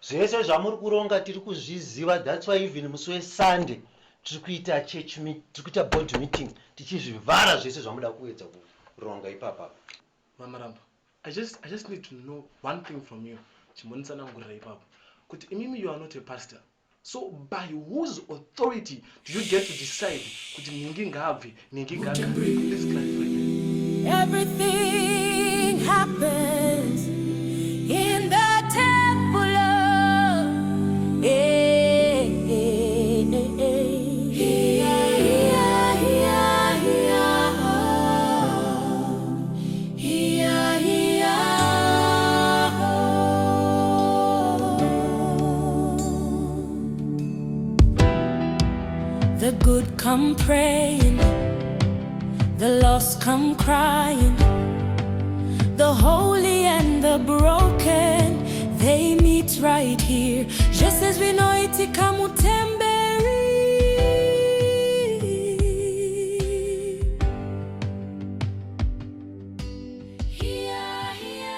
zvese zvamuri kuronga tiri kuzviziva. That's why even musi weSunday tiri kuita church meeting, tiri kuita board meeting tichizvivhara zvese zvamuda kuedza kuronga ipapa. Mama Ramba, I just need to know one thing from you. Chimonitsanangurira ipapa. Kuti imimi you are not a pastor. So by whose authority do you get to decide kuti ningi ngabve, ningi ngagare? Please clarify that. Everything happens in the temple. The good come praying, the lost come crying, the holy and the broken, they meet right here. Just as we know it, ikamutemberi.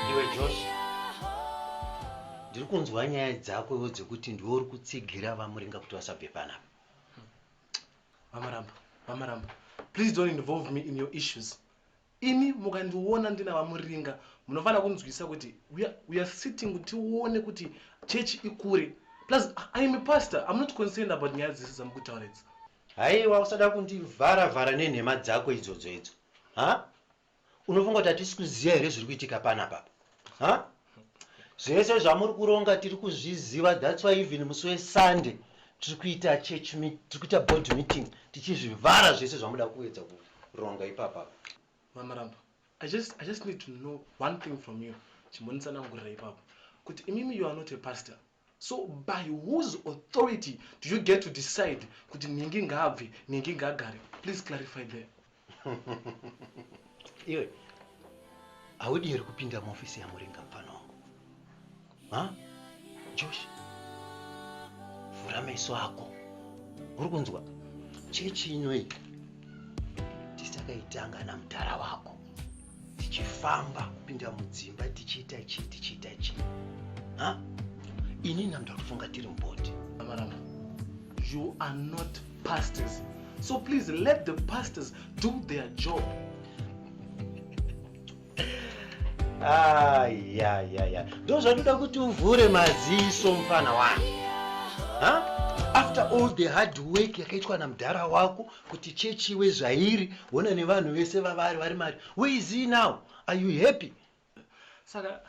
Iwe Josh, ndiri kunzwa nyaya dzako dzekuti ndiwe uri kutsigira vamuringa kuti vasabve panapa. Mama Ramba, please don't involve me in your issues. Imi mukandiona ndina vamuringa, munofana kunzwisa kuti we are sitting kuti uone kuti church ikure. Plus I am a pastor. I'm not concerned about nyaya dzese dzamukutaura idzi. Haiwa usada kundivhara nenhema dzako idzodzo idzo. Ha? Unofunga kuti hatisi kuziva here zviri kuitika panapa? Ha? Zvese zvamuri kuronga tiri kuzviziva. That's why even musi weSunday tiri kuita church meeting, tiri kuita board meeting tichizvivhara zvese zvamuda kuedza kuronga ipapa. Mama Ramba, I just need to know one thing from you. Chimonitsanangurira ipapa. Kuti imimi you are not a pastor. So by whose authority do you get to decide kuti ningi ngabve, ningi ngagare? Please clarify there. Iwe, haudi here kupinda muofisi ya muringa mfano wangu. Ha? Josh, vhura meso ako. Uri kunzwa? Chechi inoi tisakaitanga namutara wako. Tichifamba kupinda mudzimba tichiita chi. Ha? Ini namda kufunga tiri mboti. Mama Ramba, you are not pastors. So please let the pastors do their job. Ya. Ndo zvadoda kuti uvhure maziso mfana wangu. Ha? After all the hard work yakaitwa namudhara wako kuti chechi iwe zvairi, wona nevanhu vese vari mari. Where is he now? Are you happy? Saka,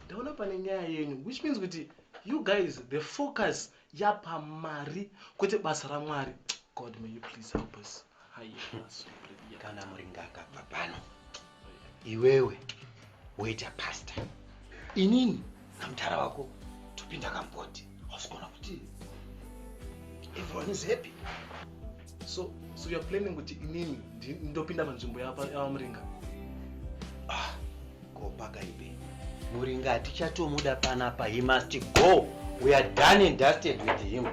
ndaona pane nyaya yenyu, which means kuti you guys, the focus yapamari kwete basa raMwari. God, may you please help us. Kana muringa akabva pano, iwewe woita pastor, inini namutara wako topinda kamboti. Hausikuona kuti everyone is happy. So you are planning kuti inini ndopinda panzvimbo yavamuringa? Go paka ibe. Muringa hatichatomuda panapa. He must go. We are done and dusted with him.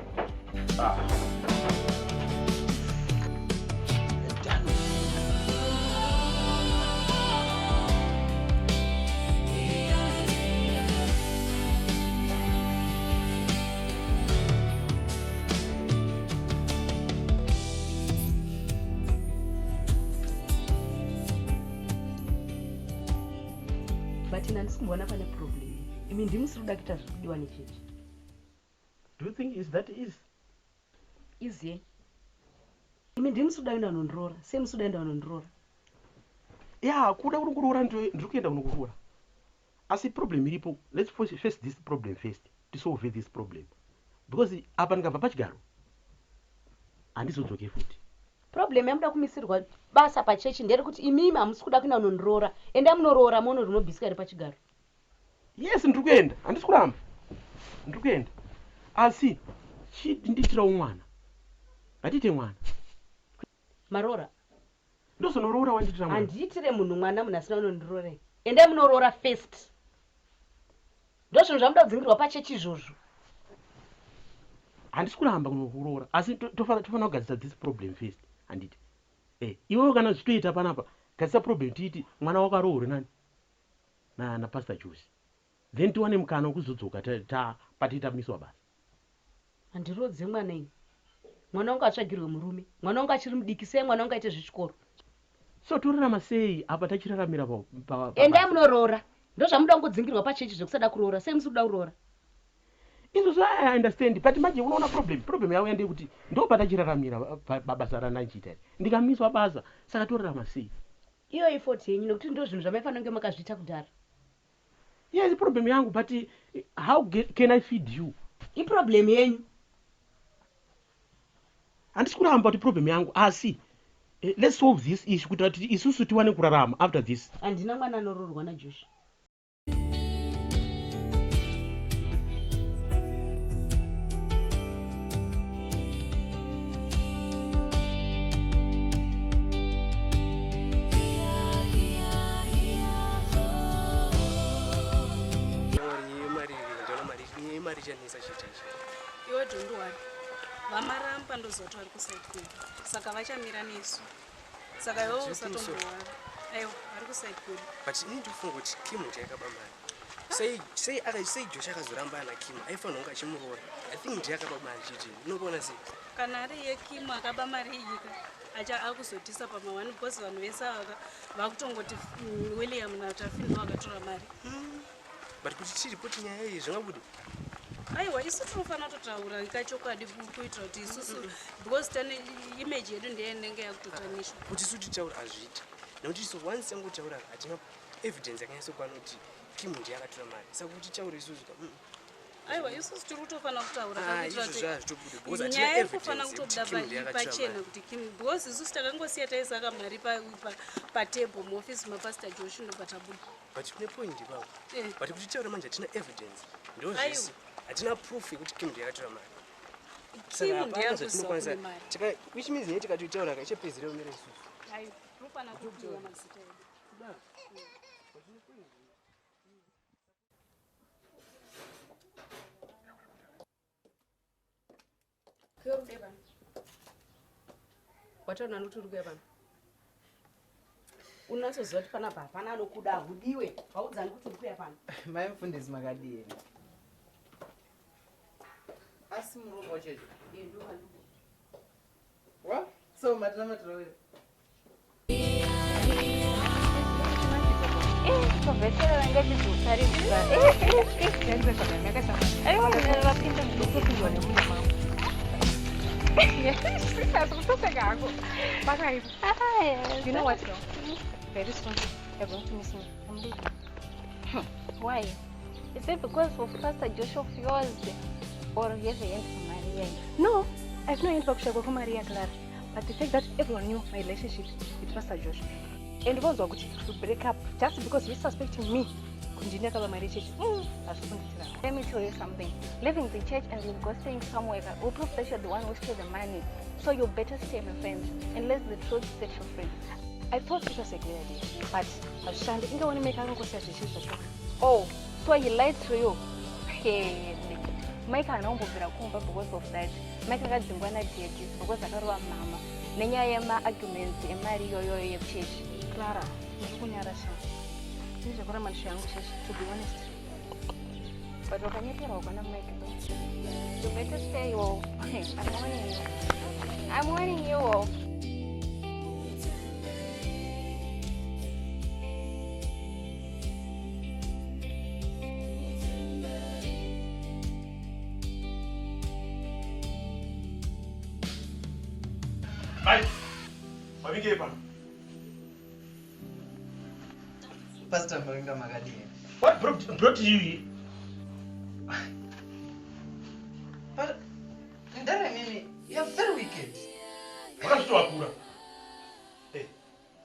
But ina ndisikumboona pane problem. Imi ndimusiri kuda kuita zviri kudiwa nechechi. Do you think is that easy? Easy? Imi ndimusiri kuda kuenda kunondorora. Semusiri kuda kuenda kunondorora. Yeah, kuda kuroora ndiri kuenda kunokuroora. Asi problem iripo. Let's face this problem first. To solve this problem. Because apa ndikabva pachigaro handizodzoke futi. Problem yamuda kumisirwa basa pachechi ndere kuti imimi hamusi kuda kuenda kunondorora. Enda munoroora muone rinobvisika ri pachigaro. Yes, ndiri kuenda. Handisi kuramba. Ndiri kuenda. Asi ndiitirawo mwana. Ngatiite mwana. Marora. Ndozonoroora wandiitira mwana. Handiitire munhu mwana munasina unondorora. Enda munoroora first. Ndozvinhu zvamuda kudzingirwa pachechi izvozvo. Handisi kuramba kunokuroora. Asi tofana kugadzisa this problem first. Handiti. Iwewe kana zvitoita panapa, gadzisa problem tiiti mwana wakaroorwe nani? Na Pastor Josi. then tiwane mukana wekuzodzoka patiita miswa basa. Handirodze mwana ini. Mwana wangu atsvagirwe murume. Mwana wangu achiri mudiki sei mwana wangu aite zvichikoro. So torarama sei apa tachiraramira Endai munoroora. Ndozvamuda kungodzingirwa pachechi zvekusada kuroora. Sei musi kuda kuroora? izvozvo I understand but manje unoona problem yavo ndeyekuti ndo patachiraramira pabasa randachiita iri ndikamiswa basa saka torarama sei. Iyo ifoti yenyu nekuti ndo zvinhu zvamaifanira kunge makazviita kudhara. Yes, problem yangu but how can I feed you? Iproblem yenyu. Handisi kuramba kuti problem yangu asi let's solve this issue kuti isusu tiwane kurarama after this. Handina mwana anoroorwa naJosh. Iwe Jondwari, vamaramba ndozoti vari kuside kwedu, saka vachamira nesu. Saka iwe usatombohwara. Aiwa, vari kuside kwedu. But inini ndinofunga kuti Kim ndiyakaba mari. Sei Josh akazoramba ana Kim aifanira kunge achimuroora. I think ndiyakaba mari chiti. Unokuona sei? Kana ari yeKim akaba mari iyika, akuzotisa pamawani because vanhu vese vakutongoti William naTafini vakatora mari. But kuti tiripoti nyaya iyi zvingabude. Aiwa, isu tinofanira kutotaura ikachokwadi kuitira kuti isusu because tane image yedu ndiye inenge yakutotanishwa. Kuti isu titaura hazviiti. Nokuti isu once yangotaura hatina evidence yakanyasokwana kuti Kim ndiyakatora mari. Saka kuti taure isusu Aiwa, isusu tiri kutofanira kutaura kuti nyaya irikufanira kutodaba pachena kuti Kim because isusu takangosiya taisaka mari patable muofisi mapastor Josh ndobatabuda. But kune point ipapo. But kuti taure manje hatina evidence. Ndozvisi. Hatina proof yekuti Kim ndiyakatora mari. Kim ndiyakuzokwana mari. Which means yeti katitaura kachepezera umere isusu. Aiwa, tinofanira kudziwa mazita edu. Wataona kuti uri kuya pano. Unatsoziva kuti panapa hapana anokuda hudiwe. Haudzani kuti uri kuya pano. Mai mufundisi makadini. Asi murume wachecho. Ndo vanhu. Wa? So matina matirowera. Profesora venga de usar You know what, though? Very soon, you're going to miss me. I'm leaving. Why? Is it because of Pastor Josh of yours or you have a end for Maria? No, I have no inbox for Maria Clara. But the fact that everyone knew my relationship with Pastor Josh. And once we to break up just because he's suspecting me. Let me tell you something. Leaving the church and go staying somewhere will prove that you're the one who stole the money. So you better stay my friend and let the truth set you free. I thought it was a good idea, but I shan't think I want to make a Oh, so he lied to you? Hey, Mike and Uncle because of that. Mike got the one idea because I got mama. Nenya yema arguments and marry your church. Clara, to be honest. But what can you tell when I'm making it? You better stay off. I'm warning you. I'm warning you off. Right. What we gave him? Pastor Moringa Magadini. What brought you here? But Ndara Mimi, you're very wicked. What is to Akura? Hey.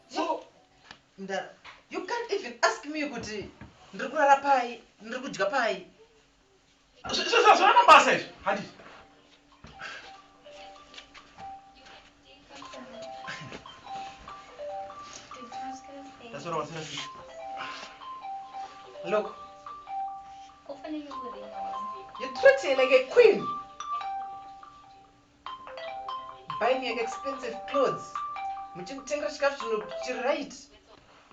So Ndara, you can't even ask me kuti ndirikulala pai, ndirikudya pai. so mabasa izvo handi. That's what I was saying. Look, you treat me like a queen. Buy me expensive clothes. Right.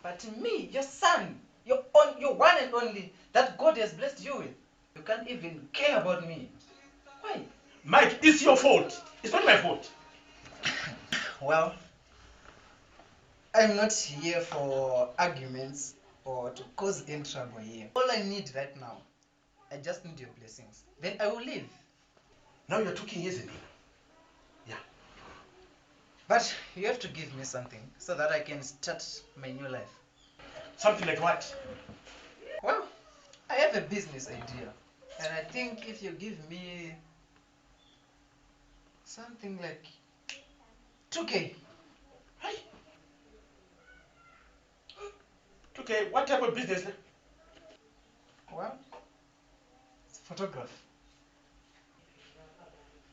But me, your son, You're one and only that God has blessed you with. You can't even care about me. Why? Mike, it's your fault. It's not my fault. Well, I'm not here for arguments or to cause any trouble here. All I need right now, I just need your blessings. Then I will leave. Now you're talking, isn't it? Yeah. But you have to give me something so that I can start my new life. Something like what? Well, I have a business idea. And I think if you give me something like 2K. Hey. 2K, what type of business? Well, it's photography.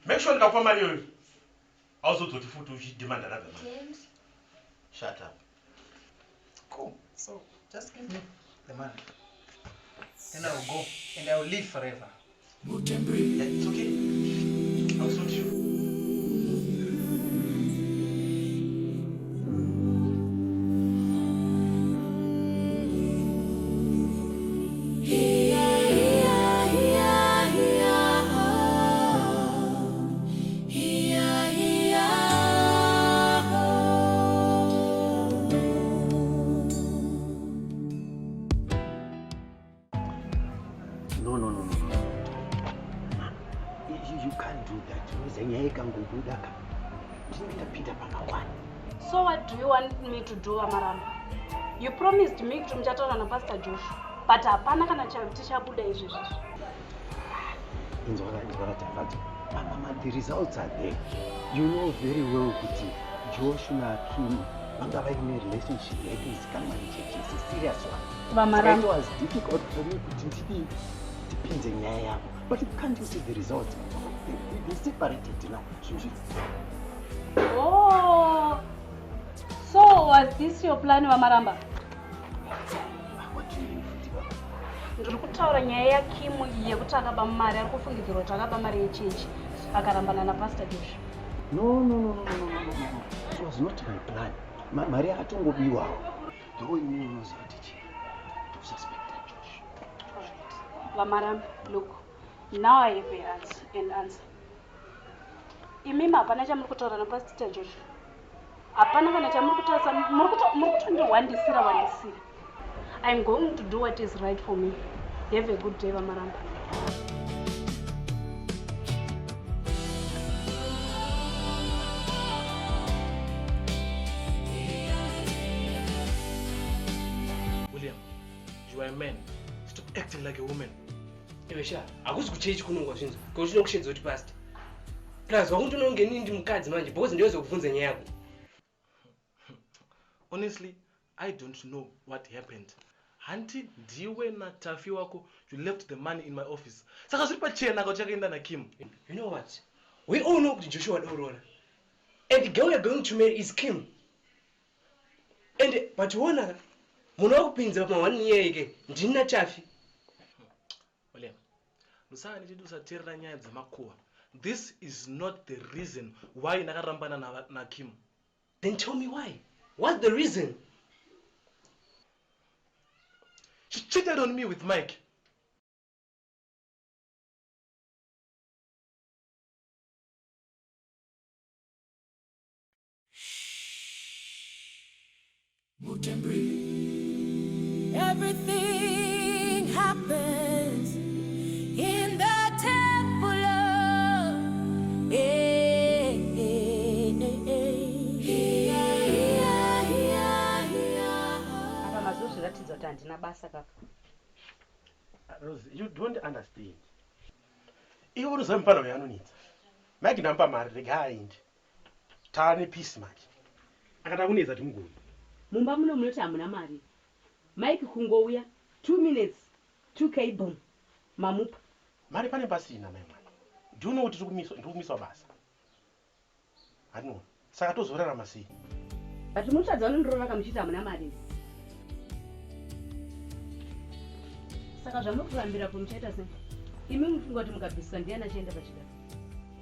Make sure you money. Also, to demand another money. Shut up. Cool. So just give me the money. Then I will go and I will live forever. It's okay. I'll sort you. You can't do that. So what do you want me to do, Amaramba? You promised me to mchataura na Pastor Josh, but hapana kana tichabuda izvozvo. The results are there. You know very well that Josh and Kim are in a relationship. It is a serious one. It was difficult for me to depend on Yaya. But you can't see the results. They separated now. Oh, so was this your plan, Amaramba? What do you mean? Ndiri kutaura nyaya yaKim yekuti akaba mari ari kufungidzirwa kuti akaba mari yechechi akarambana naPastor Josh. No. It was not my plan. Mari atongobiwawo. Though you know to suspect Josh. Alright. Amaramba, look. Now I have an answer. Imimi hapana chamuri kutaura naPastor Josh. Hapana kana chamuri kutaura, muri kutondiwandisira. I'm going to do what is right for me. Have a good day, Amaramba. William, you are a man. Stop acting like a woman. Evesha, akusi kuchechi kunongwa zvinzo. Ko zvinokushedza kuti pastor. Plus wakuntononge nini ndi mukadzi manje because ndiweze kuvunza nyaya yako. Honestly, I don't know what happened. Until ndiwe na Tafi wako, you left the money in my office. Saka zviri pachena kauchakaenda naKim. You know what? We all know kuti Joshua adorora. And the girl you're going to marry is Kim. And but wona munhu wakupinza pa 1 year ike ndini na Tafi. William, lusana niti usateerera nyaya dzamakuwa. This is not the reason why ndakarambana naKim. Then tell me why. What's the reason? She cheated on me with Mike. Everything happens in the temple of apa mazozviratidza kuti handina basa kaka. Rose, you don't understand. Iwe unoziva mupana weanonidza. Mike ndamupa mari rega aende. Taane peace manje. Akada kunedza kuti mugoni. Mumba muno munoti hamuna mari. Mike kungouya 2 minutes 2K boom mamupa. Mari pane pasina mai mwana. Do you know kuti ndikumiswa basa? Hano. Saka tozorarama sei? But munotadza unondorora kamuchiti hamuna mari. Saka zvamukurambira kumuchaita sei? Imi mufunga kuti mukabvisa ndiani achienda pachigaro?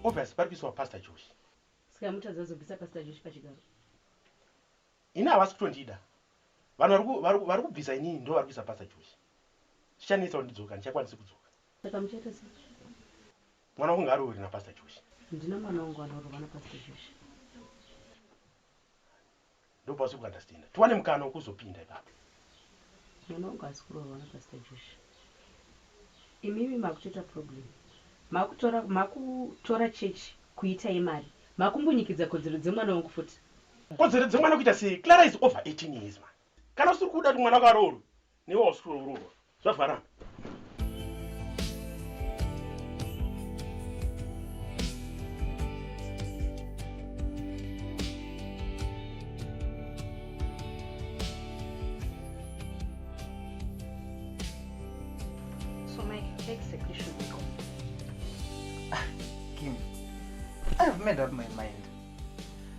Obviously paribiswa Pastor Josh. Saka mutadza zobvisa Pastor Josh pachigaro. Ina havasi kutondida. vanhu vari kubvisa inini ndo vari kuisa Pastor Josh. Zvichanetsa kuti ndidzoka, ndichakwanisi kudzoka. Saka muchaita sei? Mwana wangu ngaroori naPastor Josh. Ndina mwana wangu anoroorwa naPastor Josh. Ndo pausi kuunderstand. Tuwane mukana wokuzopinda ipapo. Mwana wangu asi kuroorwa naPastor Josh. Imimi makutoita problem. Makutora chechi kuita imari. Makumbunyikidza kodzero dzemwana wangu futi. Kodzero dzemwana kuita sei? Clara is over 18 years man. Kana usiri kuda kuti mwana akaroorwa, newe usiri kuroorwa. Zvafanana. So Mike, execution will go. Kim, I have made up my mind.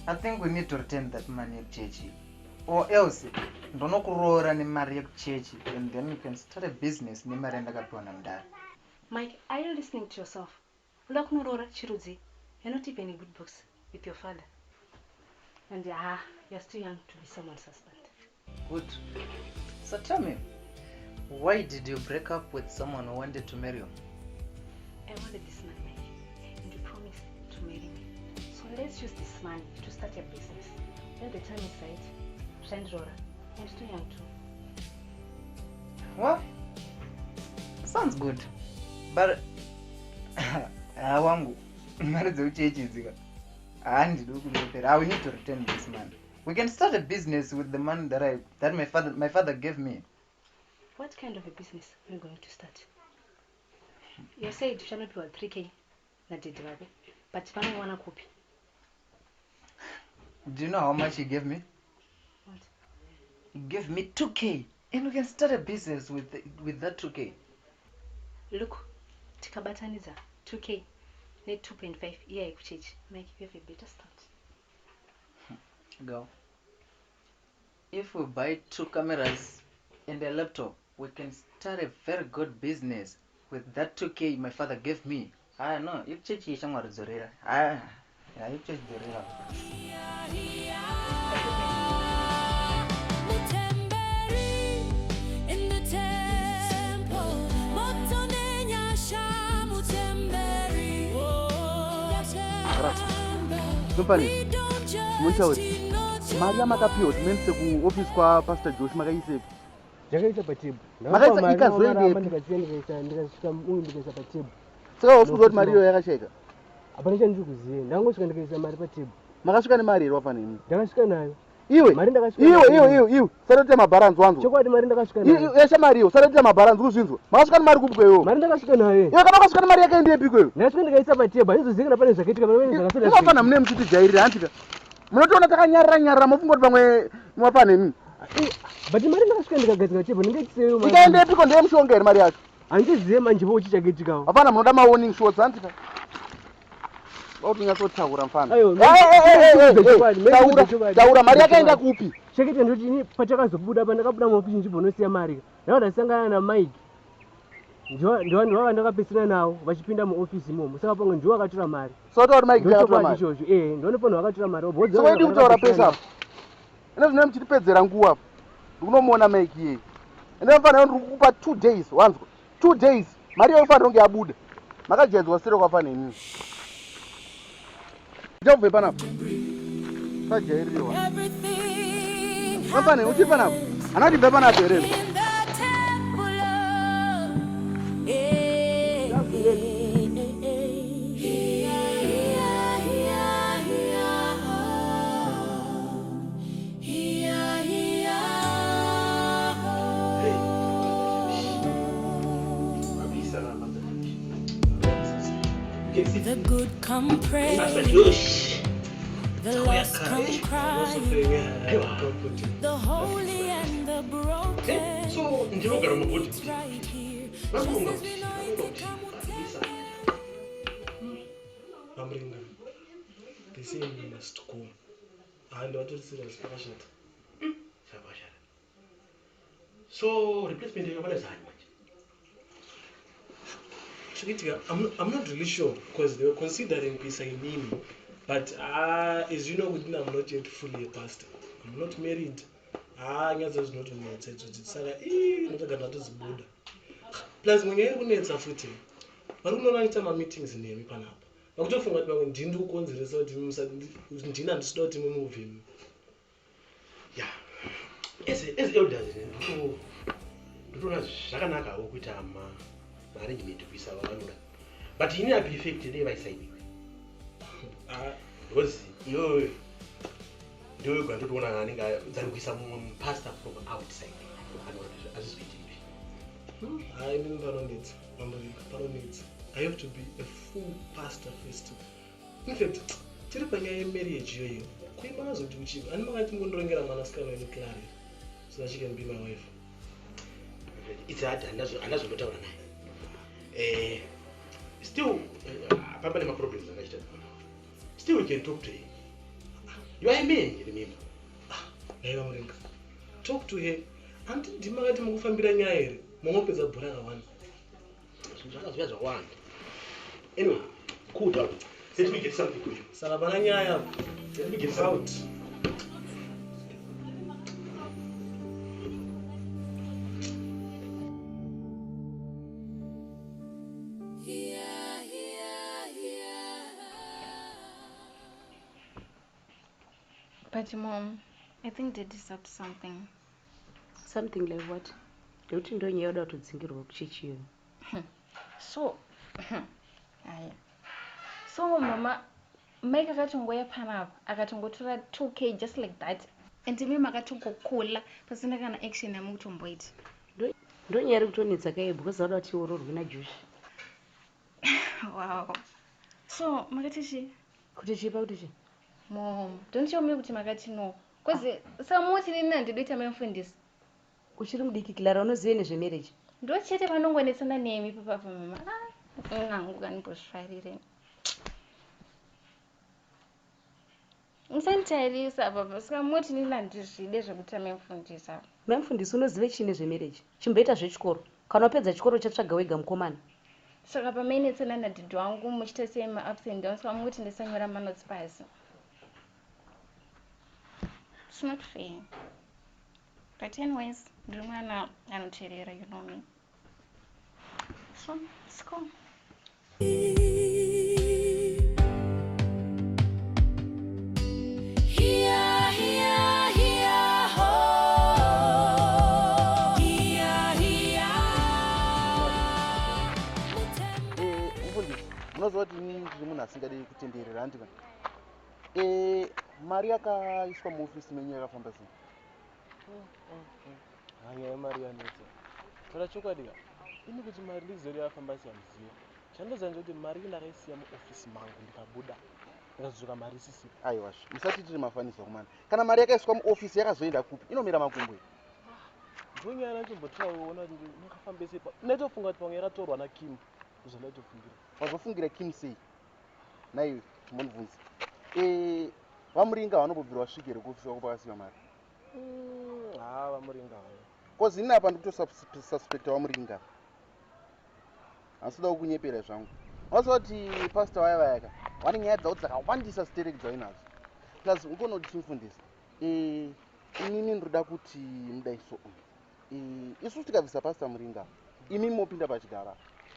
I think we need to return that money at chechi. Or else, ndonokuroora nemari yekuchechi, and then you can start a business nemari yandakapiwa namudhara. Mike, are you listening to yourself? Uda kunorora Chirudzi. You're not even in good books with your father. And you're still young to be someone's husband. Good. So tell me, why did you break up with someone who wanted to marry you? I wanted this man, Mike, and you promised to marry me. So let's use this money to start a business. When the time is right, Shandrora, I'm still young too. What? Sounds good. But wangu mari dzeuchechi dzika handidi kulopera. I will need to return this money. We can start a business with the money that my father gave me. What kind of a business are you going to start? You said you shall not be 3K na did Rabe, but if I want to copy. Do you know how much he gave me? What? He gave me 2K, and we can start a business with that 2K. Look, tikabataniza 2K, net 2.5 year exchange. Mike, you have a better start. Go. If we buy 2 cameras and a laptop, we can start a very good business with that 2K my father gave me. No, you change your shamar zorera. You change zorera. In the temple, Company, munchauri mari yamakapiwa kuti muendese kuofisi kwaPastor Josh makaisepi? Ndakaisa patebhu. Makaisa ikazoendepi? Ndikasvika uyu ndikaisa patebhu. Saka usikuziva kuti mari iyoyo yakasheka? Hapana chandiri kuziva. Ndangosvika ndikaisa mari patebhu. Makasvika nemari here wafana imi? Ndakasvika nayo. Iwe? Mari ndakasvika nayo. Iwe. Sarete mabharanzi wanzwa. Chokwadi mari ndakasvika nayo. Yesha mari iyo, sarete mabharanzi kuzvinzwa. Makasvika nemari kupi kweyo? Mari ndakasvika nayo. Iwe kana wakasvika nemari yakaendepi kweyo? Ndakasvika ndikaisa patebhu. Handizoziva pane zvakaitika pane zvakasvika. Inofana mune muchitijairira handika. Munotoona takanyarara mofunga kuti pamwe mwapana imi. But mari ndakasvika ndikagadzika tebhu ndingaitiseyo mari. Ikaendepiko ndeye mushonga here mari yacho? Handizive manje bo chichakaitikawo. Hapana munoda mawarning shots handika. Unyatsotaura mfana. Taura mari yakaenda kupi? Chekete ndoti ini pachakazobuda pandakabuda muofisi ndibonosiya mari. Ndauda sangana na Mike. Ndiwa ndakapesana nawo vachipinda muofisi imomo. Saka pamwe ndiwo akatora mari. Sota kuti Mike akatora mari. Ndione pano akatora mari. So wendi kutaura pesa apo. Ine zvino muchitipedzera nguva apo. Ndikunomuona Mike iye. Ende mfana ndiri kukupa 2 days wanzwa. 2 days. Mari yayo ifanira kunge yabuda. Makajedzwa sere kwafana imi. Ndobve panapo. Sajairiwa. Mfana uchi panapo. Anati bve panapo here. The good come pray, the lost come cry, the holy and the broken. So, ndinogara mubhoti. It's right here. Vakunga. Just as we know it can come Mamringa. They say you must go. And what is serious pakashata? Pakashata. So, replacement yakabala zani manje? I'm not really sure because they were considering Pisaimini, but as you know, I'm not yet fully a pastor. I'm not married. nyaya dzacho dzinotonetsa idzodzo saka inotoga ndatodzibuda plus munyaya iri kunetsa futi vari kunoona aita mameetings nemi panapa vakutofunga kuti pamwe ndini kukonzeresa kuti ndini handisida kuti mumuvhimi ya as elders ndotoona zvakanakawo kuita maarrangement kuisa vavanoda but ini aprefact dei vaisaidiwe because iyoyo ndoyoga ndotoona anenge dzari kuisa mumwe mupastor from outside hazvizviitiri inini panonetsa panonetsa I have to be a full pastor first. In fact, tiri panyaya yemarriage yoyo kuimba nazoti uchiva ani makati ngondorongera mwanasikana wenu Clary so that she can be my wife. It's hard andazondotaura naye still pamba nemaproblems angachita still we can talk to her. You are a man, remember. Aiwa Muringa, talk to her. Anti ndimakati mukufambira nyaya here momopedza bhora rakawanda zvakazviya zvawanda. Anyway, cool down. Let me get something for you. Saka pana nyaya. Let me get out. But Mom, I think they deserved something. Something like what? Ndekuti ndo nyaya yoda kutodzingirwa kuchechiyo. So, so Mama, Mike akatongoya panapa akatongotora 2K just like that. And imi makatongokula pasina kana action yamukutomboita. Ndo nyaya iri kutonetsa kai because wada kuti urorwe naJosh. Wow. So, makatichi? Kuti chipa kuti chi? Mom, don't you me kuti makati no. Because samoti nina ndidoita memfundisi. Uchiri mudiki Clara unozive nezvemarriage? Ndo chete panongonetsana nemi papa Mama. Nangu kanibosvarire. Musanditarisa baba, saka moti nina ndizvide zvekuita memfundisa. Memfundisi unozive chii nezvemarriage? Chimboita zvechikoro. Kana wapedza chikoro chatsvaga wega mukomana. Saka pamainetsana nadhidhi wangu muchita sei ma-ups and downs pamuti ndisanyora manotsi pasi. It's not fair. But anyways, ndiri mwana anoteerera, you know me. So, let's go. Unoziva kuti inini ndiri munhu asingadi kutenderera handika. Mari yakaiswa muofisi menyu yakafamba sei? Nyaya yemari yanetsa. Taura chokwadi ka. Ini kuti mari ndizori yafamba sei hamzivi. Chandoziva kuti mari ndakaisiya muofisi mangu ndikabuda. Ndikazodzoka mari isisipo. Aiwa, musati tiri mafaniso kumana. Kana mari yakaiswa muofisi yakazoenda kupi? Inomira makumbo iyi. Ndonyaya nachimbotauraona kuti ndakafamba sei. Ndatofunga kuti pamwe yakatorwa naKim. Kuzondatofungira. Wazofungira Kim sei? Naiwe chimbondibvunza. Vamuringa vanombobvira vasvikire kuofisi wako pakasiya mari. Vamuringa vano. Kozi ini apa ndikutosuspecta Vamuringa. Handisida kukunyepera zvangu. Waziva kuti pastor vaya vayaka vane nyaya dzavo dzakawandisa zitereki dzainadzo. Plus ungoona kuti timufundisi. Inini ndoda kuti mudaiso uyu. Isusu tikabvisa pastor Muringa, imi mopinda pachigara.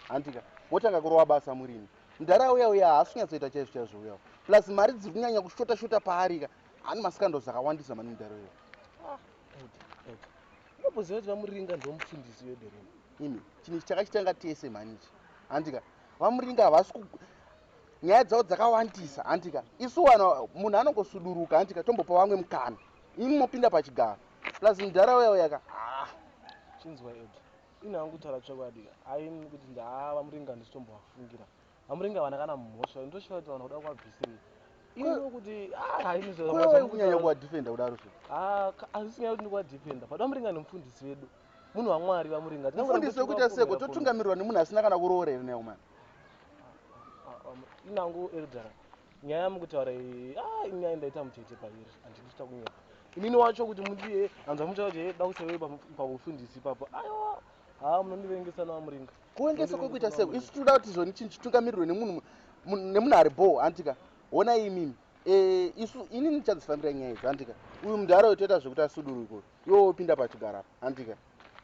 Handika, motanga kurova basa murimi. Mudhara uya haasi kunyatsoita chaizvo uyawo. Plus mari dziri kunyanya kushota paarika. Ani masikandles akawandisa mani mudhara uya. Unopoziva kuti Vamuringa ndomufundisi wederemo. Imi, chinhu chakachitanga tese manichi. Handika, Vamuringa havasi nyaya dzavo dzakawandisa. Handika, isu wana munhu anongosuduruka. Handika, tombopa vamwe mukana. Imi mopinda pachigara. Plus mudhara uya yaka. Chinzwa Ed. Ina hangu taura chokwadi ka. Haini kuti Vamuringa ndisitombovafungira. Vamuringa vana kana mhosva ndoshuva kuti vanhu kuda kuvabvisira. Ino kuti haini kwewe kunyanya kuwadhifenda kudaro so. Hazisi nyaya kuti ndikuwadhifenda. But Vamuringa nomufundisi wedu. Munhu waMwari Vamuringa. Mufundisi wekuita seko totungamirirwa nemunhu asina kana kuroora here naye mwana. Ina hangu Eldara. Nyaya yamukutaura iyi inyaya ndaita mutete pairi. Handikuita kunyepa. Inini wacho kuti mudiye hanza muchaura kuti da kusewe pamufundisi ipapo. Aiwa. Munondivengesa naVamuringa. Kuvengesa kwekuita seko. Isu toda kuti zvoni chinhu chitungamirirwe nemunhu ari bo. Handika. Ona imimi. isu ini ndichadzifambira nyaya idzi handika. Uyu mundara utoita zvekuti asuduruko iwo wopinda pachigara handika.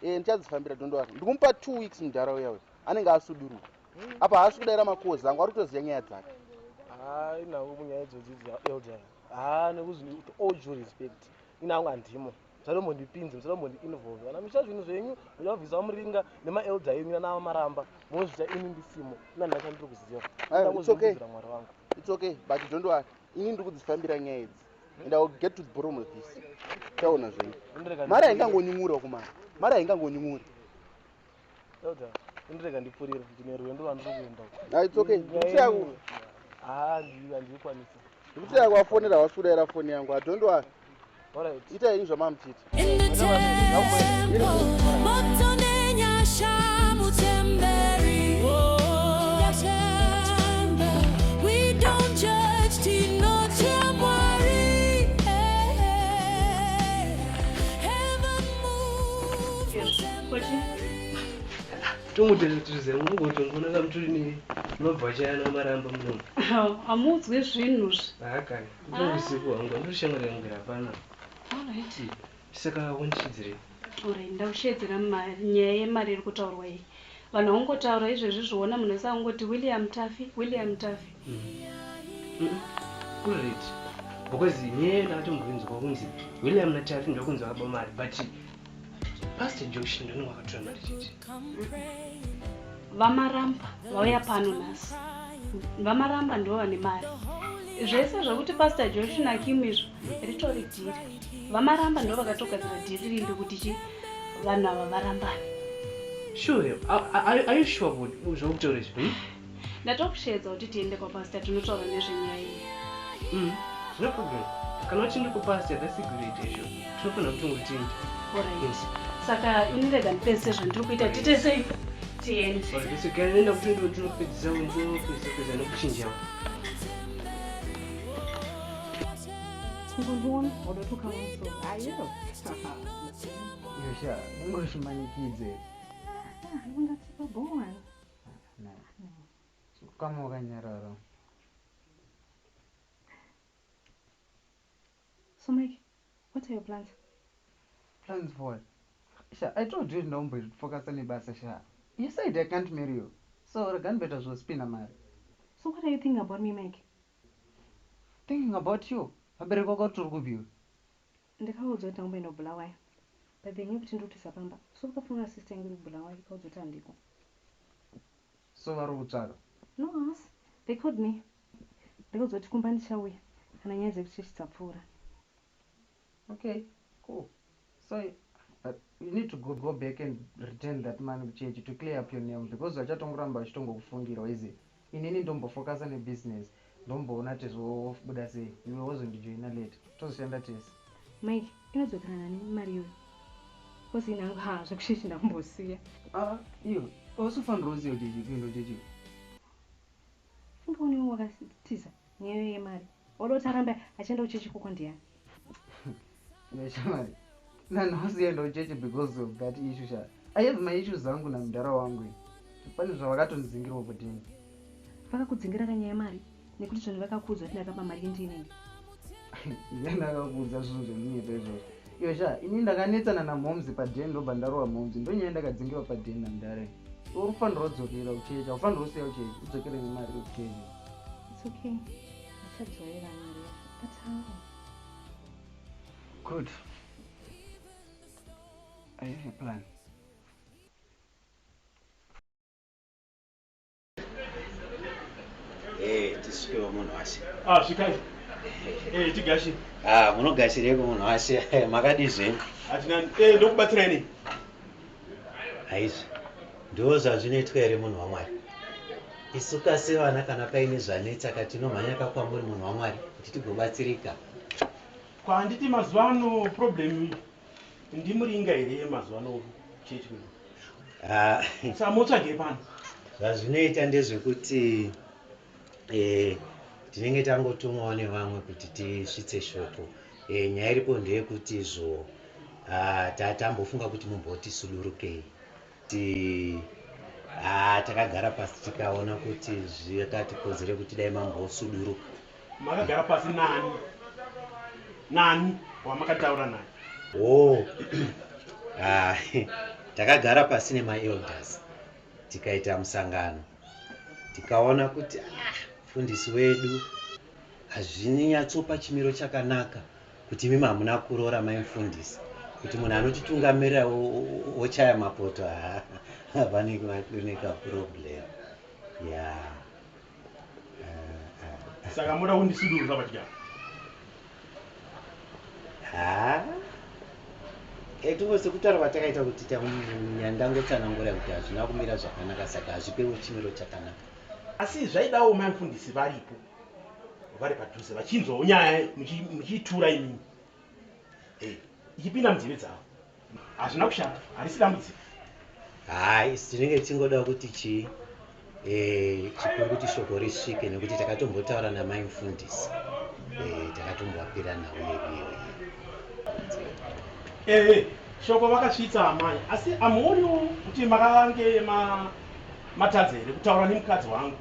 Ndichadzifambira Dondowari. Ndikumupa 2 weeks mundara uya uyu anenge asuduruka. Apa haasi kudaira makozi angu ari kutoziva nyaya dzake. Inangu munyaya idzodzi elder. Nekuzvini all due respect. Inangu handimo. Musatombondipinze, musatombondiinvolve. Kana mucha zvinhu zvenyu muchabvisa muringa nemaelder enyu navamaramba. Munozvita ini ndisimo. Ina ndachandiri kuziva. It's okay. Mwari wangu. It's okay, but Dondowari. Ini ndiri kudzifambira nyaya idzi. And I will get to the bottom of this. Taona zvenyu. Mari haingangonyumura kumara. Mari haingangonyumura. Elder, indireka ndipfurire kuti nerwendo rwandiri kuenda. It's okay. Ndikuti yako. Handikwanisi. Ndikuti yako wafonera wasudira foni yangu. Dondowari. Alright. Ita ini zvamamuchita. In the temple, motonenya shamutemberi. Oh, temple, we don't judge tino temwari. Heaven moves. Tomutezve mungotongona kamuturi nobvachayana maramba munomu. Hamudzwi zvinhu Hakani. Usiku wangu ndoshamwari yangu hapana. Saka wondichidzire. Alright, ndakushedzera nyaya yemari iri kutaurwa iyi. Vanhu vangotaura izvezvi zvoona munhu wese angoti William Tafi. Alright. Because nyaya ndakatombonzwa kunzi William naTafi ndokunzi vakaba mari, but Pastor Josh ndino wakatora mari chete. Vamaramba vauya pano nhasi. Vamaramba ndivo vane mari. Zvese zvokuti Pastor Josh naKim izvo ritori dhiri. Vamaramba ndivo vakatogadzira dhiri rindi kuti vanhu ava varambane. Sure. Are you sure about zvokutaura izvi? Ndatokushedza kuti tiende kwapastor tinotaura nezvenyaya iyi. No problem. Kana uchindi kupastor that's great issue. Tinofana kutongotindi. Alright. Saka inirega ndipedzise zvandiri kuita tiite sei? Tiende. Alright, so kana nenda kuti ndinopedzisa unzopedzisa nekuchinjawo. Yosha, ungoshimanikidze. Kama wakanyarara. So Mike, what are your plans? Plans for what? Sha, I told you don't focus on ibasa sha. You said I can't marry you. So the gun better was spin a man. So what are you thinking about me, Mike? Thinking about you. I better go to review. Ndakaudzwa kuti ndamboenda kubulawayo. But then kuti ndiri kutisapamba. So ukafunga sister yangu iri kubulawayo ikaudzwa kuti handiko. So vari kutsvaka. No, us. They called me. Ndakaudzwa kuti kumba ndichauya kana nyaya dzekuti chichitsapfuura. Okay, cool. So you need to go back and return that money to church to clear up your name because vachatongoramba vachitongokufungira izi inini ndombofocusa nebusiness ndomboona tezvobuda sei iwe wozondijoina late tozoshanda tese. Mike, inodzokera nani mari iyoyo? Kozi inangu zvekushechi ndakumbosiya. Iyo usufanira uziva kuti kuenda chechi. Fungaoniwo wakatiza nyaya yemari. Oda kuti arambe achienda kuchechi koko ndiyani? Yashamari. Nanosienda kuchechi because of that issue sha. I have my issues zangu na mudhara wangu. Pane zvavakatonzingirawo kudini. Vakakudzingira kanyaya yemari nekuti zvinhu vakakuudzwa kuti ndakapa mari ndinei. Ndakakuudza zvinhu zvemunyepa izvozvo. Iyo sha, ini ndakanetsana namhomzi padheni ndobva ndarova mhomzi ndonyaya ndakadzingirwa padheni namudhara. Uri kufanira kudzokera kuchechi, haufanira kusiya kuchechi, udzokere nemari yekuchechi. It's okay. Ndichadzorera mari yacho. That's how. Good. I have a plan. Tisikewo munhu wase. Svikai. Tigashi. Munogashireko munhu wase. Makadi zvenyu. Hatina ndokubatsirai nei? Haizvi. Ndo zvazvinoitwa here munhu waMwari. Isu kasevana kana paine zvanetsa katinomhanya kakwamuri munhu waMwari kuti tigobatsirika. Kwanditi mazuva ano problem ndimuringa here mazuva ano chechi kuno. Samotsvage pano. Zvazvinoita ndezvekuti tinenge tangotumwawo nevamwe kuti tisvitse shoko. Nyaya iripo ndeyekuti izvo tambofunga kuti mumbotisurukei. Takagara pasi tikaona kuti zvakatikozere kuti dai mambosuduruka makagara pasi nani wamakataura naye? Oh, takagara pasi nemaelders tikaita musangano tikaona kuti mufundisi wedu hazvinyatsopa chimiro chakanaka kuti mimi hamuna kuroora maimufundisi kuti munhu anotitungamirira wochaya mapoto pane problem ya saka muda kundisudurudza patyara tongose kutaura kwatakaita kuti nyandangotsanangura kuti hazvina kumira zvakanaka saka hazvipewo chimiro chakanaka. Asi zvaidawo maimufundisi varipo vari padhuze vachinzwawo nyaya muchiitura imini ichipinda munzeve dzavo. Hazvina kushanda, harisi dambudziko. Hai, tinenge tichingoda kuti chikuru kuti shoko risvike nekuti takatombotaura namaimufundisi takatombovapira nhau yedu. Shoko vakasvitsa amai, asi hamuoniwo kuti makange matadza here kutaura nemukadzi wangu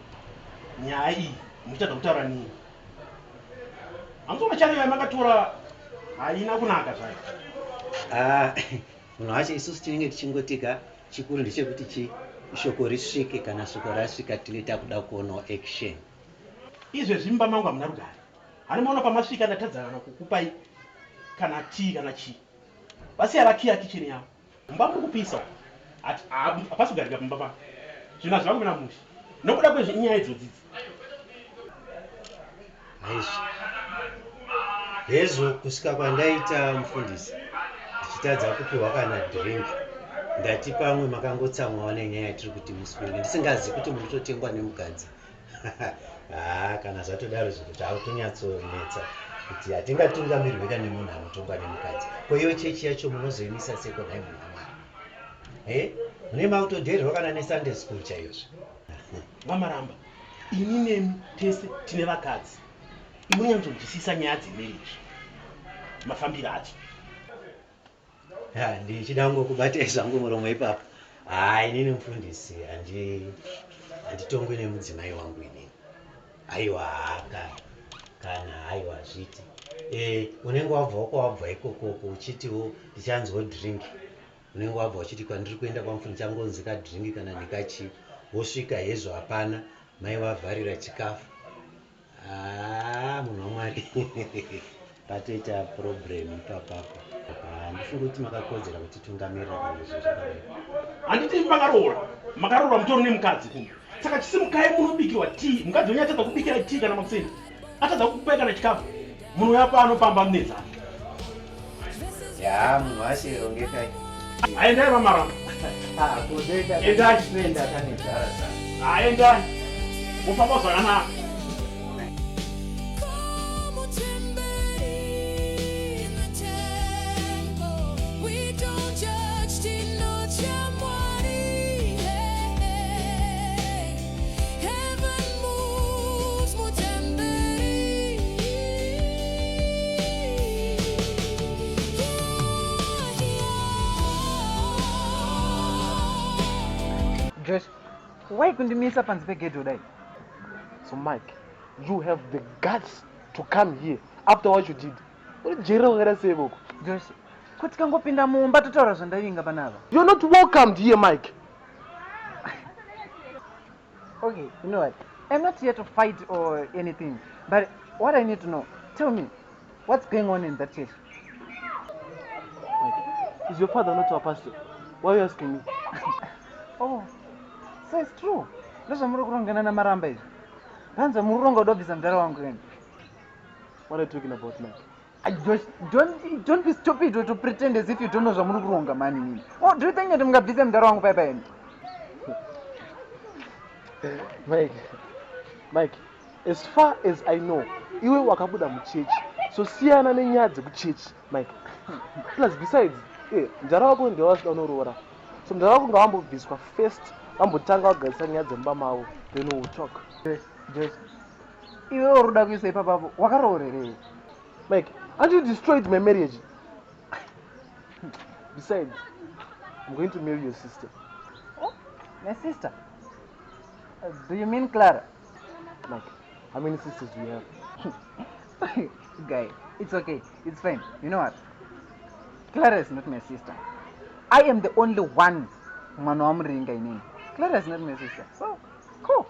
nyaya iyi muchitadza kutaura nini? Hamuzoona chaiyo yamakatora haina kunaka zvayo. Munhu wacho isusu tinenge tichingotika chikuru ndechekuti shoko risvike. Kana shoko rasvika tinenge takuda kuonawo action. Izvezvi mumba mangu hamuna rugare. Hani maona pamasvika ndatadza kana kukupai kana tii kana chii. Vasiya vakiya kicheni yavo. Mumba muri kupisa. Hapasi kugarika pamumba pangu. Zvinhu hazvina kumira mushe. Nokuda kwezvinyaya idzodzidzi. Hezvo kusvika kwandaita mufundisi ndichitadza kupiwa kana drink ndati pamwe makangotsamwawo nenyaya yatiri kuti muswenge ndisingazivi kuti munototengwa nemukadzi. Kana zvatodaro zviro zvakutonyatsoonetsa kuti hatingatungamirweka nemunhu anotongwa nemukadzi. Ko iyo chechi yacho munozoimisa seko dai munhu waMwari. Mune mautodhererwa kana nesunday school chaizvo. Vamaramba, ini nemi tese tine vakadzi. Imunyanzonzwisisa nyaya dzemarriage mafambiro acho. Ndichida ngokubatai zvangu muromo ipapo. Inini mufundisi handitongwi nemudzimai wangu inini. Aiwa kana aiwa zviti. Unenge wabvawo kwawabva ikokoko uchitiwo ndichanzwo drink. Unenge wabva uchiti kwandiri kuenda kwamufundisi changonzi kadrink kana ndikachi. Wosvika hezvo hapana, mai wavharira chikafu. Munhu waMwari. Patoita problem ipapapo. Handifungi kuti makakodzera kuti tungamirira kana izvo zvakadai. Handiti makaroora mutori nemukadzi kunge. Saka chisimukai munobikirwa tii. Mukadzi wenyu atadza kubikira tii kana makuseni. Atadza kukupai kana chikafu. Munhu uya panopamba munedzana. Munhu washirongekai. Endai Vamaramba. Endai. Endai. Mufamba zvakanaka. Josh, why couldn't you miss up and speak today? So Mike, you have the guts to come here after what you did. What did Jerry say? Josh, kuti kangopinda mumba totaura zvandavinga panapa. You're not welcomed here, Mike. Okay, you know what? I'm not here to fight or anything, but what I need to know, tell me, what's going on in that church? Mike, is your father not a pastor? Why are you asking me? Oh, so it's true. Ndozva muri kurongana namaramba izvi. Panza muri kuronga kudobvisa mudhara wangu eni. What are you talking about, Mike? Don't be stupid or to pretend as if you don't know zvamuri kuronga, man. Oh, do you think that mungabvisa mudhara wangu paipa eni? Mike, as far as I know, iwe wakabuda muchechi. So siyana nenyaya dzekuchechi, Mike. Plus besides, mudhara wako ndiye wasida unoroora. So mudhara wako ngawambobviswa first, wambotanga wagarisana nyaya dzemba mavo, then we'll talk. Josh, iwe uri kuda kuisa ipapapo, wakaroorerei? Mike, aren't you destroyed my marriage? Besides, I'm going to marry your sister. Oh, my sister? Do you mean Clara? Mike, How many sisters do you have? Guy, it's okay. It's fine. You know what? Clara is not my sister. I am the only one. Clara is not my sister. So, cool.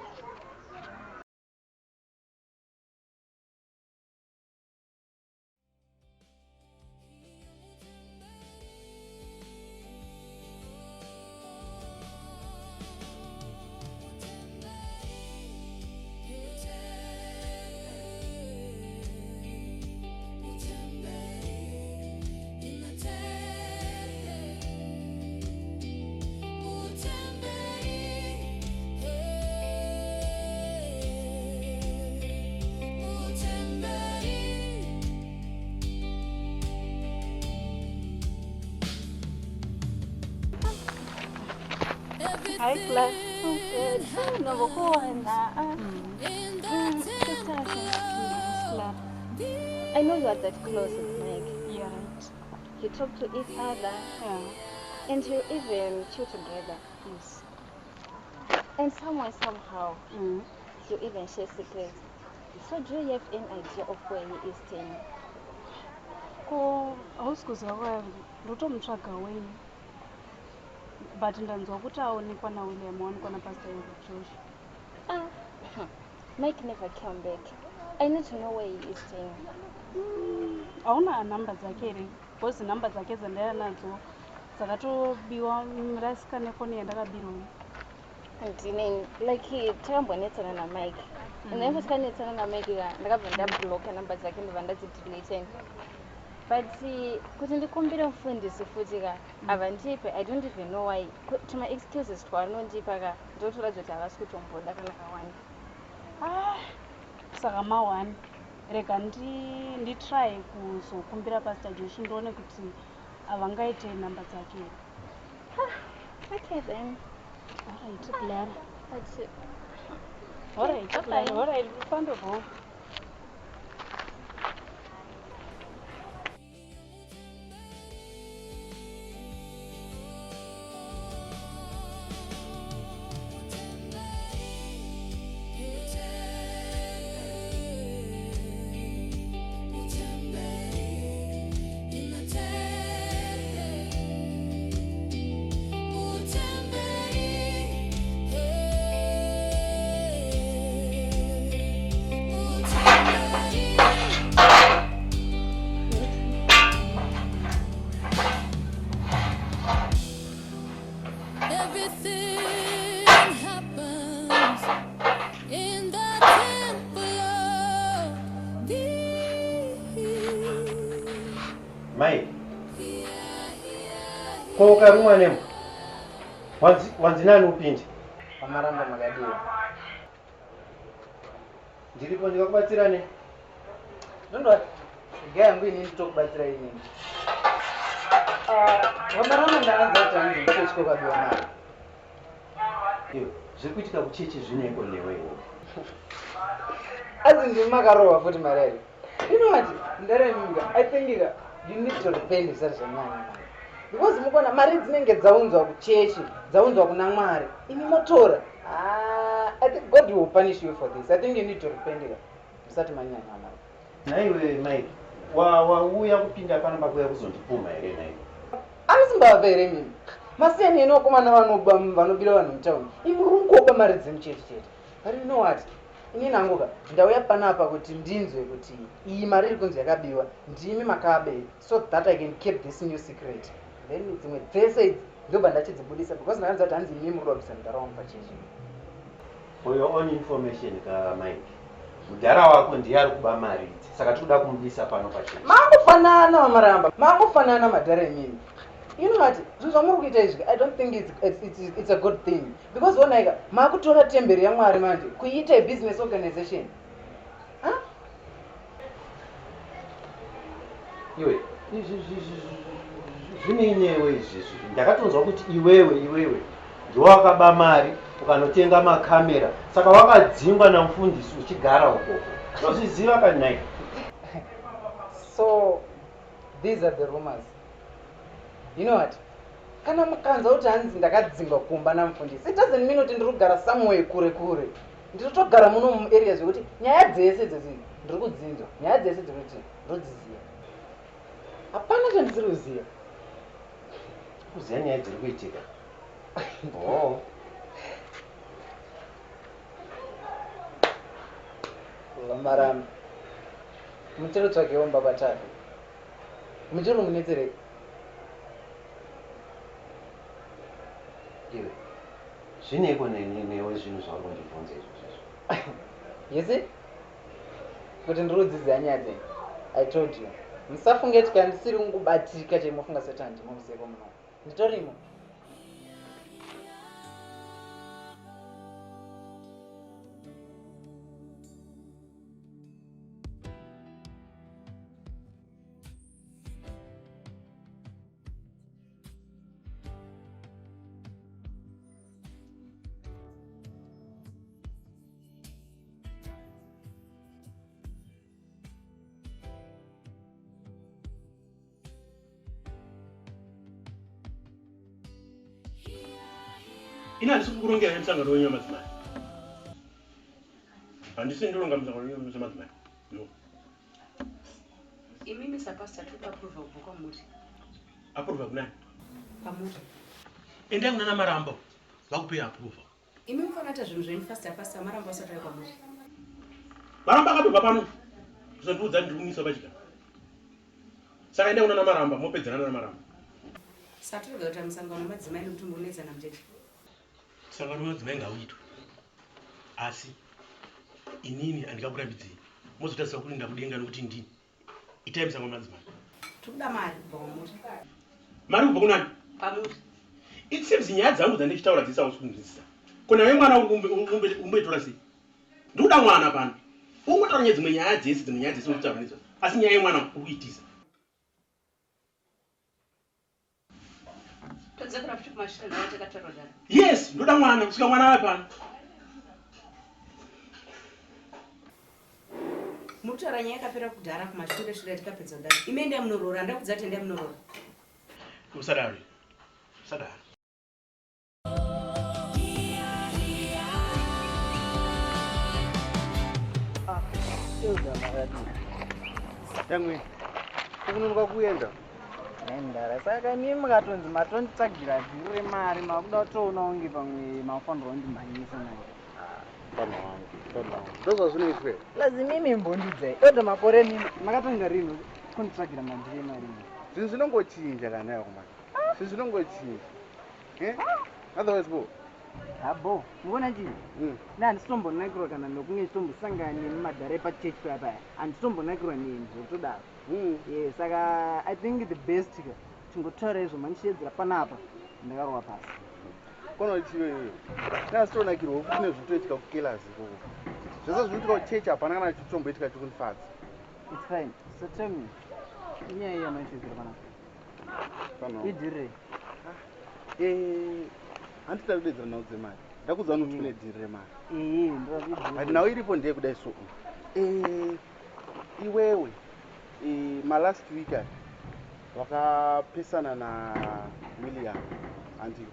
Hi, class. I know you are that close with Meg. Yeah, right. You talk to each other. Yeah. And you even chew together. Yes. And somehow, you even share secrets. So do you have an idea of where he is staying? Ko ausikuziva kwayo ndotomutsvaga wenyu but ndanzwa kuti aonekwa naWilliam aonekwa napastor Josh. Mike never came back. I need to know where he is staying. Hauna namba dzake here because namba dzake dzandaiva nadzo dzakatobiwa mirasika nefoni yandakabirwa. Ndine like takambonetsana naMike. Naivo takanetsana naMike ndakabva ndabloka namba dzake ndobva ndadzidelete. But kuti ndikumbire mufundisi futi havandipe. I don't even know why. Tuma excuses twavanondipa ndotoratidza kuti havasi kutomboda kana kawanda. Saka mawani rega nditry kuzokumbira pastor Josh ndione kuti havangaite namba dzake. Okay then. Alright, Clara. That's it. Alright, Clara. Alright, wonderful. Mai, ko ukarumwa nemo wanzi nani upinde? Pamaramba makadiwa. Ndiripo ndikakubatsira ne? Ndondwa gaya yangu inini tokubatsira inini. Pamaramba ndakanza kuti hanzi nditosvika kwabiwa mari. Iyo, zviri kuitika kuchechi zvineko newewo. Asi ndimi makarohwa futi marari. You know what? Ndareminga, I think you need to repent zvisati zvanyanya. Because mukona mari dzinenge dzaunzwa kuchechi, dzaunzwa kuna Mwari. Imi motora. I think God will punish you for this. I think you need to repent zvisati manyanya mari. Naiwe Mike, wauya kupinda panapa kuya kuzondipuma here naiwe. Anisimbava here mimi. Masiyani enokomana vanobira vanhu mutaundi. Imi muri kungoba mari dzemuchechi chete. But you know what? Ini nangoka ndauya panapa kuti ndinzwe kuti iyi mari iri kunzi yakabiwa ndimi makabe so that I can keep this new secret. Then dzimwe dzese idzi ndobva ndachidzibudisa because ndakanzi kuti hanzi imi muri kurwisa ntaraunda pachechi. For your own information Mike, mudhara wako ndiye ari kuba mari idzi saka tikuda kumudisa pano pachechi. Mangofanana Vamaramba, mangofanana madhara emimi. You know what? I don't think it's a good thing because when I makutora temberi yaMwari manje kuita a business organization. Huh? Iwe, zvineinewe izvizvi. Ndakatonzwa kuti iwewe ndowakaba mari ukanotenga makamera saka wakadzingwa namufundisi uchigara ukoko. Tozviziva kanai. So these are the rumors. You know what? Kana mukanza kuti hanzi ndakadzingwa kumba namufundisi. It doesn't mean kuti ndiri kugara somewhere kure. Nditotogara muno muareas zvekuti nyaya dzese dzezi ndiri kudzinzwa, nyaya dzese dzekuti ndodziziva. Hapana chandisiri kuziva. Kuziva nyaya dziri kuitika. Oh. Maramba. Muchinotsvagewo mbaba tafi. Muchiri munetsereka. Iwe. Zvineko newe zvinhu zvauri kundibvunza izvozvo. Yese? Kuti ndiri kudzidzira nyaya dzenyu. I told you. Musafunge kuti ndisiri kungobatika chaimofunga seti handimo museko muno. Nditorimo. Ina ndisi kukurongera musangano wenyu wamadzimai. Handisi ndironga musangano wenyu wamadzimai. No. Imimi sapasta toda approve kubva kwamuri. Approve kunani? Kwamuri. Endai kuna ana Marambo vakupeya approve. Imi mufanira kuita zvinhu zvenyu fasta fasta Marambo asati auya kwamuri. Marambo akatobva pano kuzondiudza ndiri kumiswa pachika. Saka endai kuna ana Marambo mopedzana nana Marambo. Saturga kuti musangano wamadzimai nomutumbi unetsana mutete. Sangano wamadzimai ngauitwe. Asi inini handikakurambidzei. Mozotarisira kuti ndakudenga nokuti ndini. Itai musangano wamadzimai. Tokuda mari kubva kwamuri. Mari kubva kunani? Kwamuri. It seems nyaya dzangu dzandichitaura dzese hausi kunzwisisa. Kona wewe mwana umbetora sei? Ndikuda mwana pano. Ungotaura nyaya dzimwe nyaya dzese unokutaura ndidzo. Asi nyaya yemwana ukuitisa. Todzakura futi kumashina nawo takataura dara. Yes, ndoda mwana, kusvika mwana wapi pano? Mutaura nyaya yakapera kudhara kumashure shure tikapedza kudhara. Ime endai munoroora, ndakudza kuti endai munoroora. Usadari. Usadari. Yangwe. Kunonoka kuenda. Ndara saka mimi mukatonzi matonditsagira dhiri remari makuda kutoona unge pamwe mafanirwa kundimhanyisa naye. Pano wangu. Ndozva zvinoitwe. Lazima mimi mbondidzai. Dodha makore mimi makatonga rinhu kunditsvagira madhiri emari. Zvinhu zvinongochinja kana yako mani. Zvinhu zvinongochinja. Otherwise bo. Habo, muona chii? Handisitombonaikirwa kana nokunge chitombosangana nemumadhara epachechi paya. Handisitombonaikirwa neni zvekutodaro. Yes, saka I think the best tingotaura izvo mandichedzera panapa ndakarowa pasi. Kono chiwe iwe. Ndasitonakirwa kuti kune zvitoitika kukelasi ikoko. Zvese zvinoitika kuchechi hapana kana chitomboitika chikundifadza. It's fine. So tell me. Inyaya iyo mandichedzera panapa. Pano. Idhiri. Handita kudedzera nhau dzemari. Ndakudza kuti kune dhiri remari. Ndozvidhiri. But now iripo ndeye kudai so. Iwewe. Last week wakapesana na William andi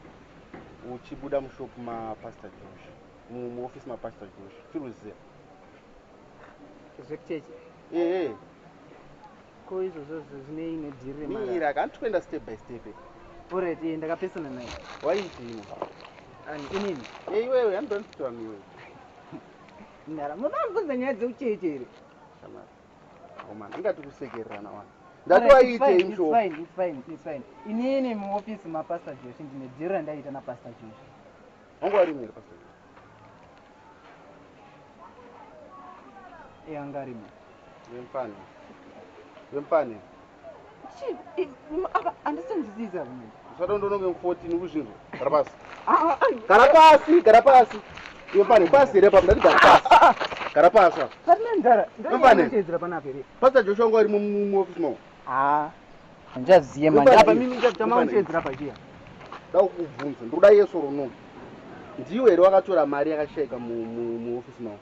uchibuda mushop maPastor Josh muoffice maPastor Josh chiruziya zvekuchechi ko izvozvo zvine ine dhiri remari mira kandikwenda step by step. Alright, ndakapesana naye. Waitini? Inini? Iwewe handonditaura niwe. Ndara munobvunza nyaya dzeuchechi here. Omana ingati kusekererana wana. Ndati waite imsho. It's fine. Inini muoffice maPastor Josh ndine dhiri randaita naPastor Josh. Wangu warimire Pastor Josh? Angarimo. Wempane. Andisenzisiza mina. Usadondononge 14 kuzvinzo. Gara pasi. Wempane pasi repa ndati gara pasi. Pasina ndara. Ndachedzera panapa here. Pastor Josh wangu ari mu office mawo. Ndichaziye manje. Apa mimi ndichatama unchedzera pachiya. Ndakubvunza. Ndoda Yesu rono. Ndiwe here wakatora mari yakashayika mu office mawo.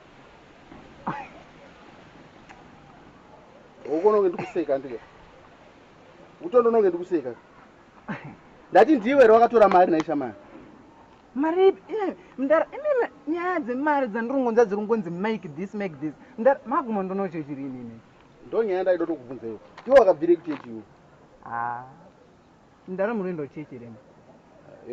Ukononge ndikuseka ndike. Utondononge ndikuseka. Ndati ndiwe here wakatora mari naisha mari. mari mndara inini nyaya dzemari dzandirongonza dziri ngonzi make this mndara maguma ndonochechi rini ine ndo nyaya ndaida tokubvunza iwo iwo wakabvire kuchechi iwo mndara munoenda kuchechi rema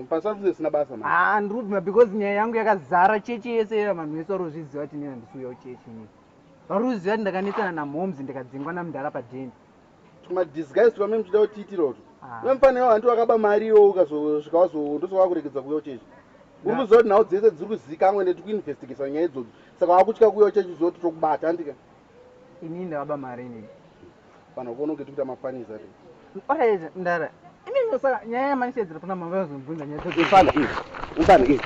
pasarudze sina basa ma ndirubvuma because nyaya yangu yakazara chechi yese vanhu vese varozviziva kuti nina ndisuya kuchechi ini varuziva kuti ndakanetsana namhomzi ndikadzingwa namndara padheni tumadisguise twame muchida kutiitiroto wemufanira hanti wakaba mari iwo ukazosvika wazondosva wakuregedza kuuya uchechi uri kuziva kuti nhau dzese dziri kuzika amwe ndeti kuinvestigesa nyaya idzodzo saka wakutya kuuya uchechi zoti tokubata handika inini ndakaba mari inini pana kuona kunge tikuita mafanisa te oraita mndara inini saka nyaya yamanishedzera pana mamba yazomubvunza nyaya ifana iyi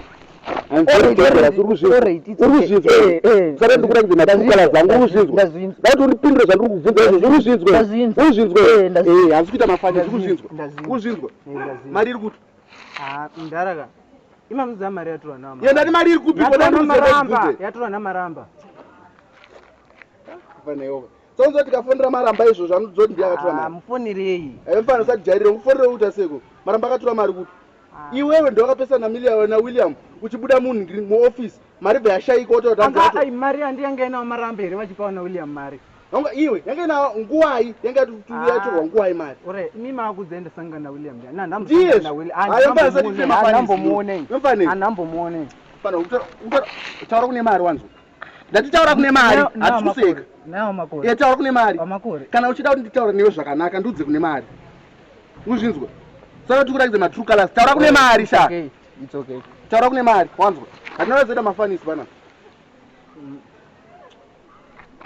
saka ndikuratidze matukala zangu uruzvinzwa dauti uripindure zvandiri kuvhunza izvo uruzvinzwa hasi kuita mafani uruzvinzwa mari iri kuti mndaraka imamuziva mari yatorwa nama yendati mari iri kupi yatorwa namaramba faneyoka sonzo tikafonera maramba izvo zvamudziwa kuti ndiakatora mari mufonirei aimfana usajairire mufonere uta seko maramba akatora mari kuti iwewe ndowakapesana na William uchibuda munhu muofisi mari bva yashayika otoai mari handi yanga inawo maramba here vachipawa naWilliam mari anga iwe yanga ina nguwai yanga yatorwa nguwai mari ore imi maakudza ndasangana naWilliam andambomuonei pana utaura kune mari wanzo ndatitaura kune mari hatikuseka taura kune mari kana uchida kuti nditaura newe zvakanaka ndiudze kune mari uzvinzwa saka tikurakidze matrue colors taura kune mari sha taura kune mari wanzwa hatina zoita mafanisi pana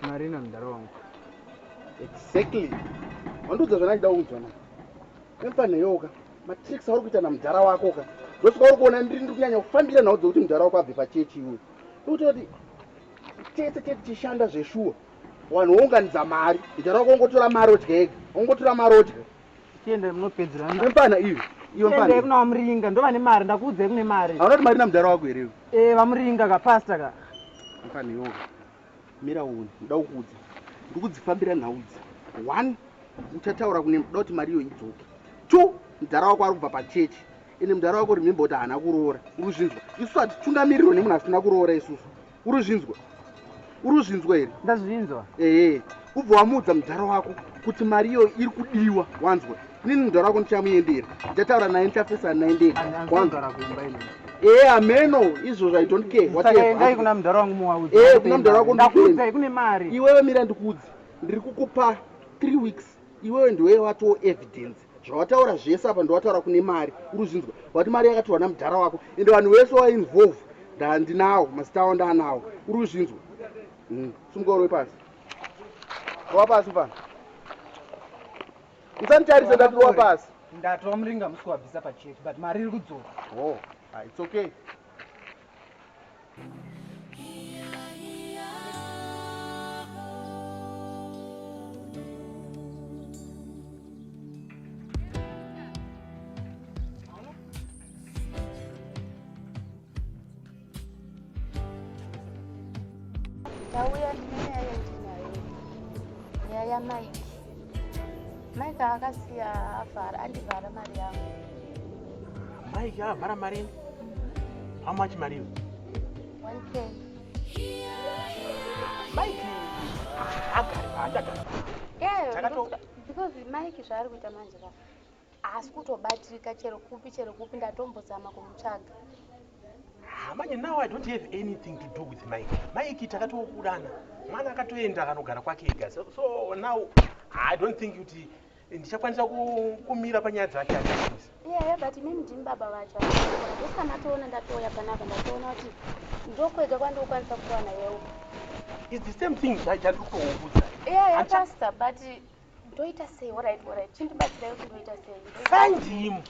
mari ina mndara wangu exactly wandiudza zvana chida kuudzwana emfanheyoka matricks auri kuita namudhara wakoka ndosvika uri kuona ndiri kunyanya kufambira nhau dzokuti mudhara wako abve pachechi iwe ndokutoti tese tichishanda zveshuwa vanhu wounganidza mari mudhara wako ongotora mari odya ega ongotora mari odya tiende munopedzerana empana iyo tiende kuna muringa ndo vane mari ndakuudzai kune mari haunoti mari namudhara wako here vamuringa kapasta ka empanayoka mira uni ndoda kukuudza ndiri kudzifambira nhau idzi 1 uchataura kune muda kuti mari iyo idzoke 2 mudhara wako ari kubva pachechi ende mudhara wako rimemba kuti haana kuroora uruzvinzwa isusu hatitungamiriro nemunhu asina kuroora isusu uruzvinzwa here ndazvinzwa ubva wamuudza mudhara wako kuti mari iyo iri kudiwa wanzwa inini mudhara wako ndichamuendera ndichataura naye ndichapesana naye ndega ameno izvozvo I don't care endai kuna mudhara wangu kuna mudhara wako ndakuudzai kune mari iwewe mira ndikuudze ndiri kukupa 3 weeks iwewe ndiwe watowo evidence zvawataura zvese apa ndiwataura kune mari uruzvinzwa wati mari yakatorwa namudhara wako ende vanhu vese wainvolve ndandinawo mazita avo ndaanawo uruzvinzwa sumukaurwe pasi rowa pasi pana musanitarise ndati rowa pasi ndati wamuringa musi wabvisa pachechi but mari iri kudzoka it's okay ndauya nenyaya yendinayo nyaya yamaiki maiki akasiya avhara andivhara mari yangu maiki avhara mari how much mari 1k maiki agari because maiki zvaari kuita manje ka haasi kutobatika chero kupi ndatombozama kumutsvaga manje now I don't have anything to do with Mike. Mike takatokudana. Mwana akatoenda kanogara kwake ega. So now I don't think kuti ndichakwanisa kumira panyaya dzake akasisa. Yeah, but mimi ndimi baba vacho. Ndosana toona ndatoya panapa ndatoona kuti ndokwega kwandokwanisa kuwana yewo. It's the same thing chandikutokuudza. Yeah, pastor, but ndoita sei? Alright. Chindibatsira kuti ndoita sei?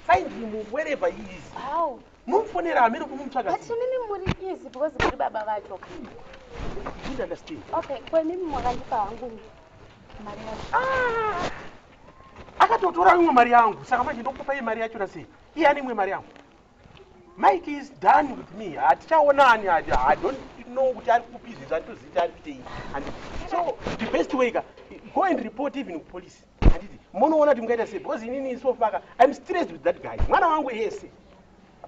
Find him wherever he is. How? Mumfonera amene kumumutsvaga. But mimi muri easy because muri baba vacho. You understand? Okay, kwa mimi mwakandipa hangu mari yacho. Akatotora imwe mari yangu. Saka manje ndokupa mari yacho na sei? Iye ane imwe mari yangu. Mike is done with me. Atichaonani. I don't know kuti ari kupizisa ndozita ari kutei. And so the best way go and report even to police. Anditi munoona kuti mungaita sei because inini so faka I'm stressed with that guy. Mwana wangu yese.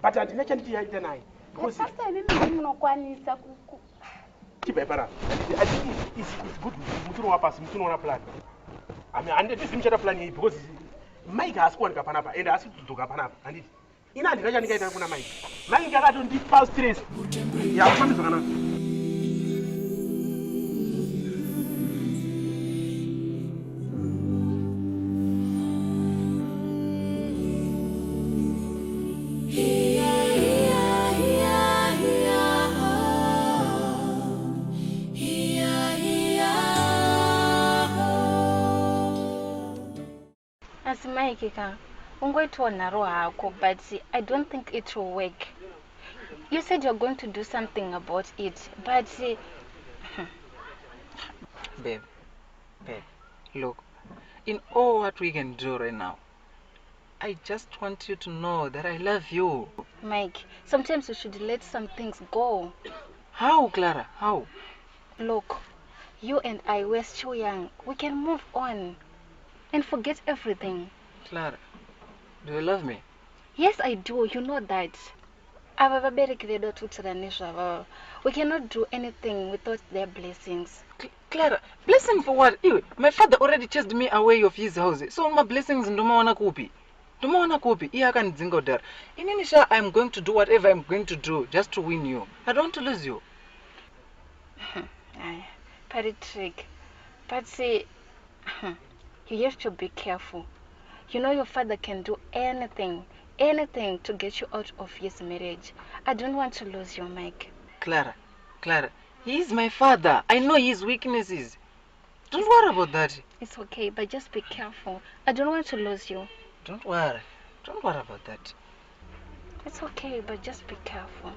But andina chandichaita naye. Because pastor mimi munokwanisa chibai para. I think it's good. Muturo wapas, muturo wana plan. I mean, and this is plan because Mike has one kapanapa and asked to kapanapa. And it in a direction get kuna Mike. Mike got to deep past stress. Yeah, I'm coming. As Mike can, I'm going to narrow but I don't think it will work. You said you're going to do something about it, but babe, look, in all what we can do right now, I just want you to know that I love you. Mike, sometimes you should let some things go. How, Clara? How? Look, you and I, we're still young. We can move on and forget everything. Clara, do you love me? Yes, I do. You know that. We cannot do anything without their blessings. Clara, blessing for what? My father already chased me away of his house. So my blessings in Dumawana Kupi. In Inisha, I'm going to do whatever I'm going to do just to win you. I don't want to lose you. Patrick, but see, you have to be careful. You know your father can do anything to get you out of his marriage. I don't want to lose you, Mike. Clara, he is my father. I know his weaknesses. Don't worry about that. It's okay, but just be careful. I don't want to lose you. Don't worry about that. It's okay, but just be careful.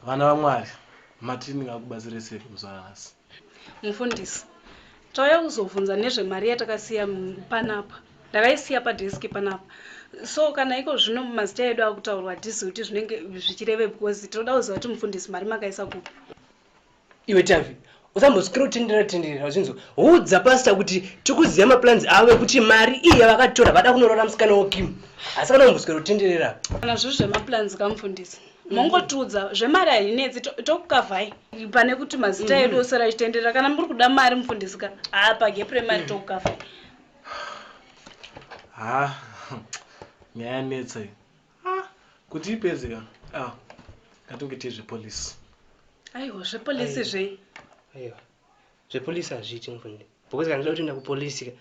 Vana vaMwari, Martin ngakubatsire sei kumuzwanasi. Mufundisi, tauya kuzobvunza nezvemari yatakasiya panapa. Ndakaisiya padeski panapa. So kana iko zvino mazita edu akutaurwa hatisi kuti zvinenge zvichireve because tinoda kuziva kuti mufundisi mari makaisa kupi. Iwe Tavi, usamboswera tendera zvinzo. Udza pastor kuti tikuziya maplans ave kuti mari iyi vakatora vada kunorora musikana woKim. Asi kana kumboswera tenderera. Kana zvo zvemaplans kamufundisi. Mongotiudza zvemari hainetsi tokukavhai pane kuti mazita edu osara achitenderera kana muri kuda mari mufundisi ka pagepure mari tokukavhai. Nyaya netsa iyi. Kuti ipedze ka. Ngatongoite zvepolisi. Aiwa zvepolisi zvei. Aiwa. Zvepolisi hazviiti mufundi. Because kana kutoenda kupolisi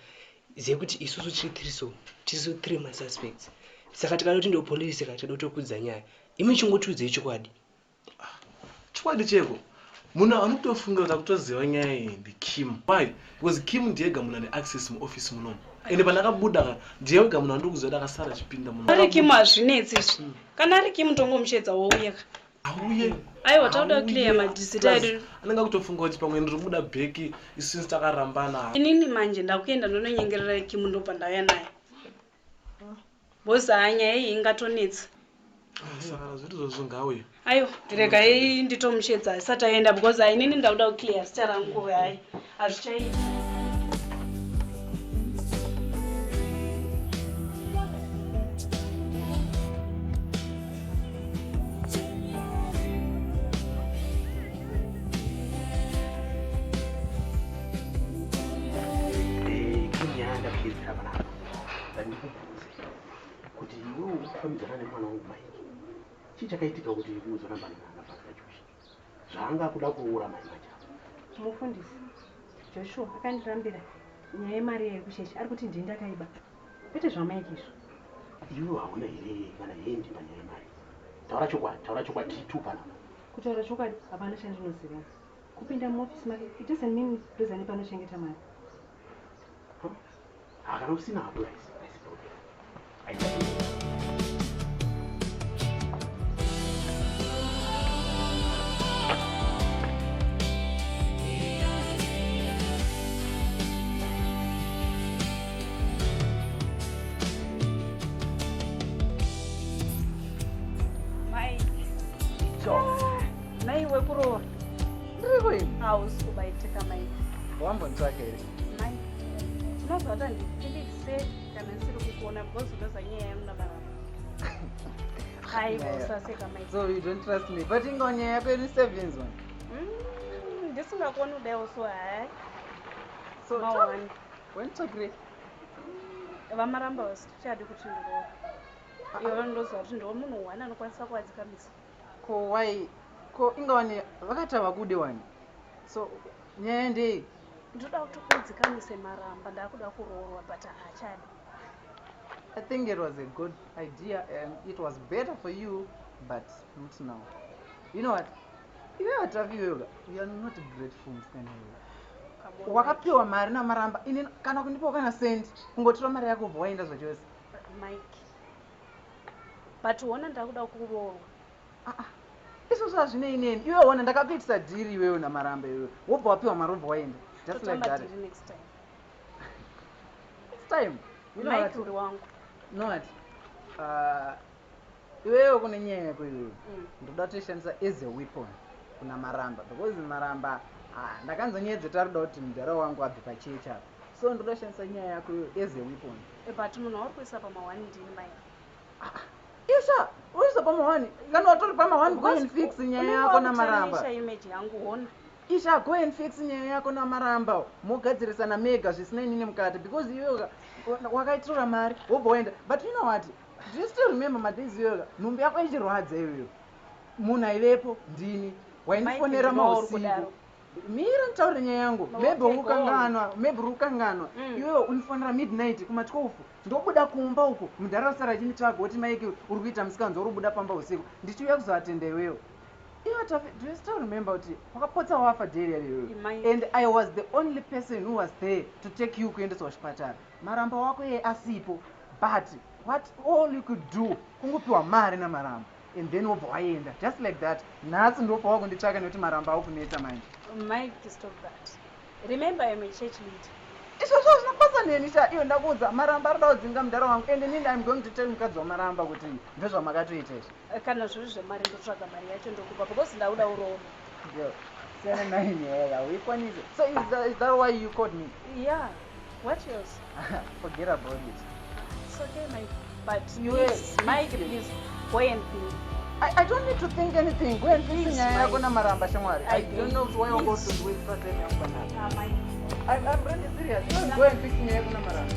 ziye kuti isusu tiri 3 masuspects. Saka tikati ndo polisi ka tinoda kukudza nyaya. Imi chingotudze chokwadi. Chokwadi cheko. Munhu anotofunga kuti akutoziva nyaya iyi ndi Kim. Why? Because Kim ndiye ga munhu ane access mu office munomu. Ende panakabuda ndiye ga munhu andokuzoda akasara chipinda munomu. Ari Kim hazvinetsi izvi. Kana ari Kim tongomushedza wouya ka. Auye. Aiwa tauda clear madisita edu. Anenge kutofunga kuti pamwe ndiri kubuda bheki isinzi takarambana. Inini manje ndakuenda ndononyengerera Kim ndo pandauya naye. Boza nyaya iyi ingatonetsa. Saka zviri zvongauye. Aiwa regai nditomushedza asati aenda because inini ndauda kuclear zita rangu hai. Hazvichaita. Kuti iwe ukufambidzana nemwana wangu Mike. Chii chakaitika kuti muzoramba naFaster Joshua? Zvanga kuda kuura mai vacho. Mufundisi, Joshua akandirambira nyaya yemari yekuchechi ari kuti ndini ndakaiba. Kwete zvamaiki izvo. Iwe hauna here kana hendi panyaya yemari. Taura chokwadi tu panapa. Kutaura chokwadi hapana chandinoziva. Kupinda muofisi make it doesn't mean ndoziva nepanochengeta mari. Kana usina hapo haisi problem. Naiwe kuroora. Ndiko ini. Hausi kubaitika mai. Wambonitsvaka here. Mai. Ndinozwa kuti handitendise kana ndisiri kukuona because unoza nyaya yamunabara. Hayi usaseka mai. So you don't trust me. But ingonyaya yako iri savings one. Ndisingakoni udayo so hayi. So Mawani. When to agree? Vamaramba vasichadi kuti ndiro. Ivo vanozoziva kuti ndo munhu wani anokwanisa kuvadzikamisa. Ko why? Ko ingonyaya vakati havakude wani. So nyaya ndei? Ndoda kuti kudzikamise maramba ndakuda kuroorwa but haachadi. I think it was a good idea and it was better for you, but not now. You know what? You are not grateful, Mr. Wakapiwa mari namaramba ini kana kundipa kana sendi kungotora mari yako ubva waenda zvachose. Mike. But uona ndakuda kuroorwa. Izvozvo hazvinei neni. Iwe ona ndakakuitisa dhiri iwewe namaramba iwewe. Wobva wapiwa mari ubva waenda. Just like that. Next time. Next time. You know Mike uri wangu. No what? Iwewe kune nyaya yako iwewe. Ndoda toishandisa as a weapon kuna maramba because maramba ndakanzwa nyaya dzotaruda kuti mudhara wangu abve pachechi apa. So ndoda kushandisa nyaya yako as a weapon. But munhu wauri kuisa pamawani ndini Mike. Isha, uisa pamawani. Kana watori pamawani go and fix nyaya yako namaramba. Isha image yangu ona. Isha go and fix nyaya yako namaramba. Mogadzirisana mega zvisina inini mukati because iwewe wakaitora mari wobva waenda. But you know what? Do you still remember madays iwewe? Nhumbi yako ichirwadza iwewe. Munhu aivepo ndini. Wainifonera mausiku. Mira ntaure nyaya yangu. Maybe ukanganwa. Iwewe unifonera midnight kuma 12. Ndobuda kumba uko. Mudhara usara chinitsvaga kuti Mike uri kuita musikanzwa uri kubuda pamba usiku. Ndichiuya kuzoatenda iwewe. Do you still remember kuti wakapotsa wafa daily iwewe? And I was the only person who was there to take you kuendeswa kuchipatara. Maramba wako asipo. But what all you could do kungopiwa mari namaramba. And then wobva waenda. Just like that. Nhasi ndobva wakunditsvaka nekuti maramba aukunetsa manje. Mike, stop that. Remember I'm a church leader. Izvozvo zvinokwanisa neni sha iwe ndakuudza maramba arida kudzinga mudhara wangu and nini I'm going to tell mukadzi wamaramba kuti ndezvamakatoita izvi. Kana zviri zvemari ndotsvaga mari yacho ndokupa because ndauda uroorwa. Siyana nayo nyaya hauikwanisi. So is that why you called me? Yeah. What else? Forget about it. It's okay, Mike. But please, Mike, please go and think. I don't need to think anything. Go and think nyaya yako namaramba shamwari. I don't know why you're going to waste your time on that. Mike. I'm really serious. Go and fix nyaya yako namaramba.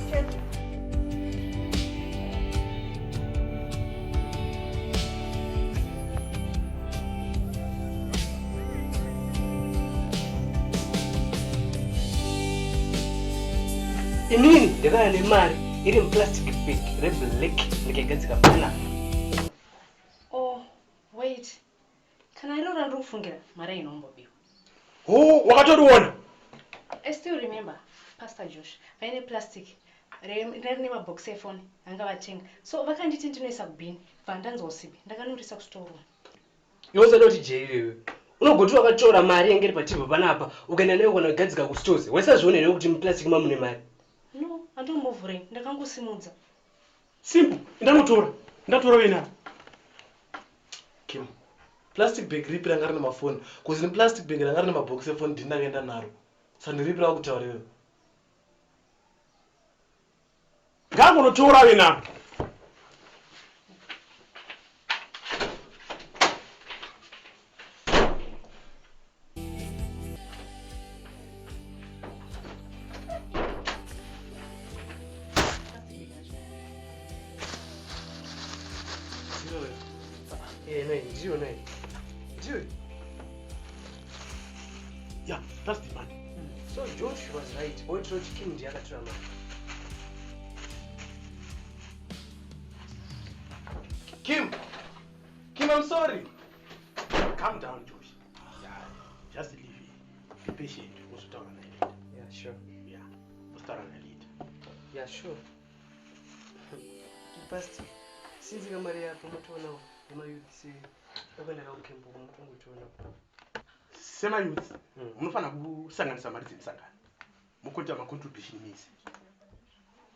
Inini ndakaya nemari iri muplastic bag reblack ndikaigadzika pana. Oh, wait. Kana irora ndiri kufungira mari inombobiwa. Oh, wakatoriona? I still remember Pastor Josh vaine plastic rari nemabox efoni anga vatenga. So vakanditi ndinoisa kubhini bva ndanzosibi ndakanorisa kustorwa. Iwe usada kuti jairewe. Unogoti wakatora mari yange iri patebho panapa ukaenda nayo kana kugadzika kustores. Waisazviona here kuti muplastic mamune mari? No, andimbovhurei ndakangosimudza. Simple. Ndatora wena. Kim. Plastic bag ripi ranga rina mafoni. Kuzi ni plastic bag ranga rina mabox efoni ndinakaenda naro. Sandi ripi rava kutaurira. Ngangonotora wena. Yeah, that's the man. So Josh was right. Oitro Kim ndiyakatora mari. Kim, I'm sorry. Calm down, Josh. Yeah, just leave it. Be patient. Yeah, sure. Yeah, lead. Yeah, sure. Pastor, since you mari yapo mutoona nemayuthi akwendera kukempo kumutongotoona. Sema youth. Munofana kusanganisa mari dzemusangano. Mukuita contribution misi.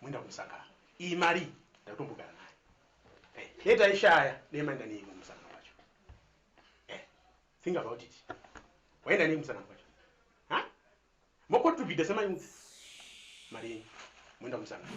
Muenda kumusangano. Iyi mari ndatombogara nayo. Leta ishaya nemaenda neyi kumusangano wacho. Think about it. Waenda neyi kumusangano wacho. Ha? Mokontribute sema youth. Mari muenda kumusangano.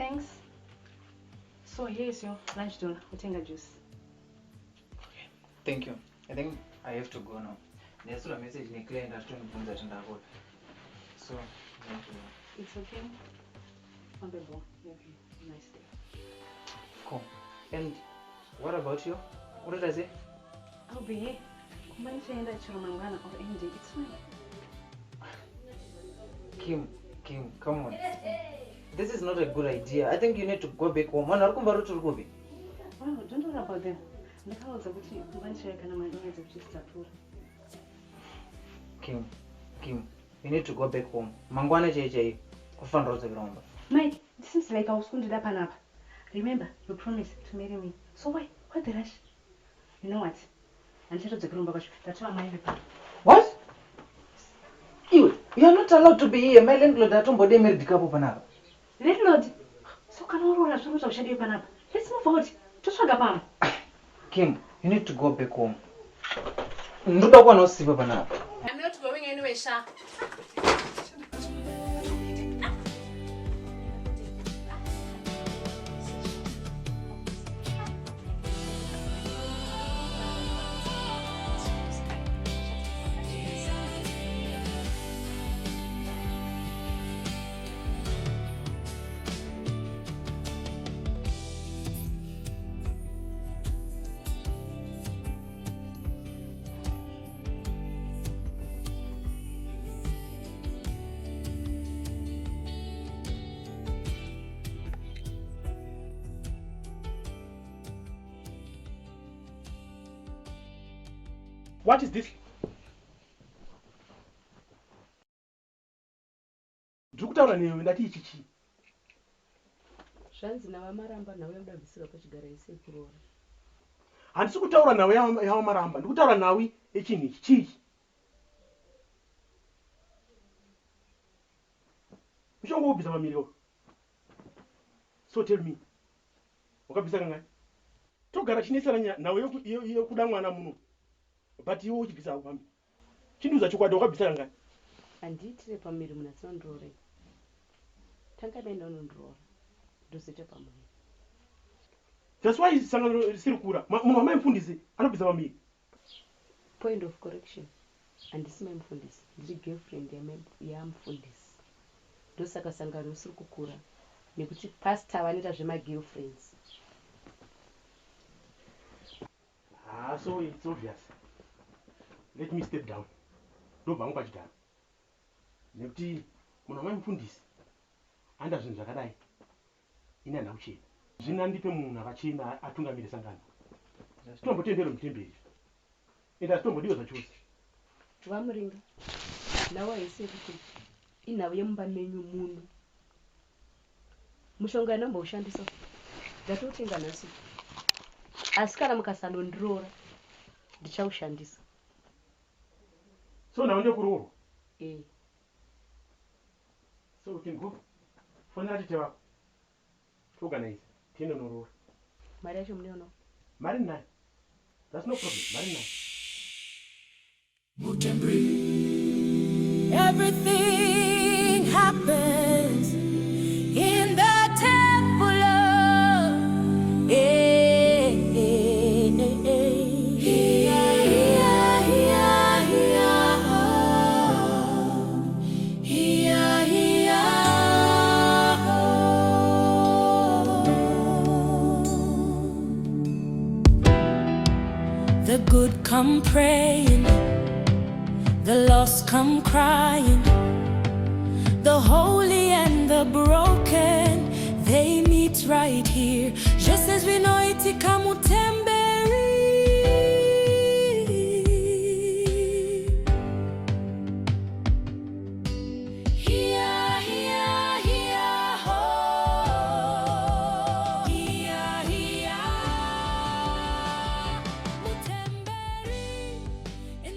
Thanks. So here's your lunch dinner. Utenga juice. Thank you. I think I have to go now. There's a message in clear and I don't know that in the whole. So, thank you. It's okay. Honorable. You have a nice day. Cool. And what about you? What did I say? I'll be here. Kumanisha enda chiromangana or any day. It's fine. Kim, come on. This is not a good idea. I think you need to go back home. Well, don't worry about them. Kim, you need to go back home. Mangwana JJ, kufanroza viromba. Mike, this seems like I was going to that pan up. Remember, you promised to marry me. So why the rush? You know what? I'm settled the groom because that's why I'm married. What? You are not allowed to be here. My landlord atombode married the couple panapa. Landlord? So can all roll so much of panapa. Let's move forward. Just swag up. Kim, you need to go back home. Nduda kwa no siba panapa. I'm not going anywhere, Sha. What is this? Ndikutaura newe ndati ichi chi. Zvanzi navamaramba nawe mudabvisira pachigara isekurora. Handisi kutaura nawe yava maramba, ndikutaura nawe echinhu ichi chii. Mushonga wobvisa pamiri. So tell me. Wakabvisa kangani? Togara chinesana nawe yokuda mwana muno. But you uchibvisa pamiri. Chinduza chokwadi wakabvisa kangani? Handiitire pamiri muna tsanondorore. Tanga daenda unondorora. Ndosite pamiri. That's why sangano risiri kura. Munhu wamaimufundisi anobvisa pamiri. Point of correction. Handisi maimufundisi. Ndiri girlfriend yamufundisi. Ndosaka sangano risiri kukura. Nekuti pastor vanoita zvema-girlfriends. So it's obvious. Let me step down. Ndobva mupachitaro. Nekuti munhu wamaimufundisi anda zvinhu zvakadai ine nhau chena. Zvina ndipe munhu akachena atungamire sangano. Tinombotendera mutemberi. Enda tinombodiwa zvachose. Vamuringa. Nawo haisi kuti inhau yemumba menyu muno. Mushonga inomboushandisa. Ndatoutenga nhasi. Asi kana mukasanondirora ndichaushandisa. So now ndekuroorwa. So we can go. Fonera tete wako. Organize. Tiende norora. Mari yacho muneonawo? Mari nayo. That's no problem. Mari nayo. Everything happens in the temple of the good come praying, the lost come crying, the holy and the broken, they meet right here. Just as we know it,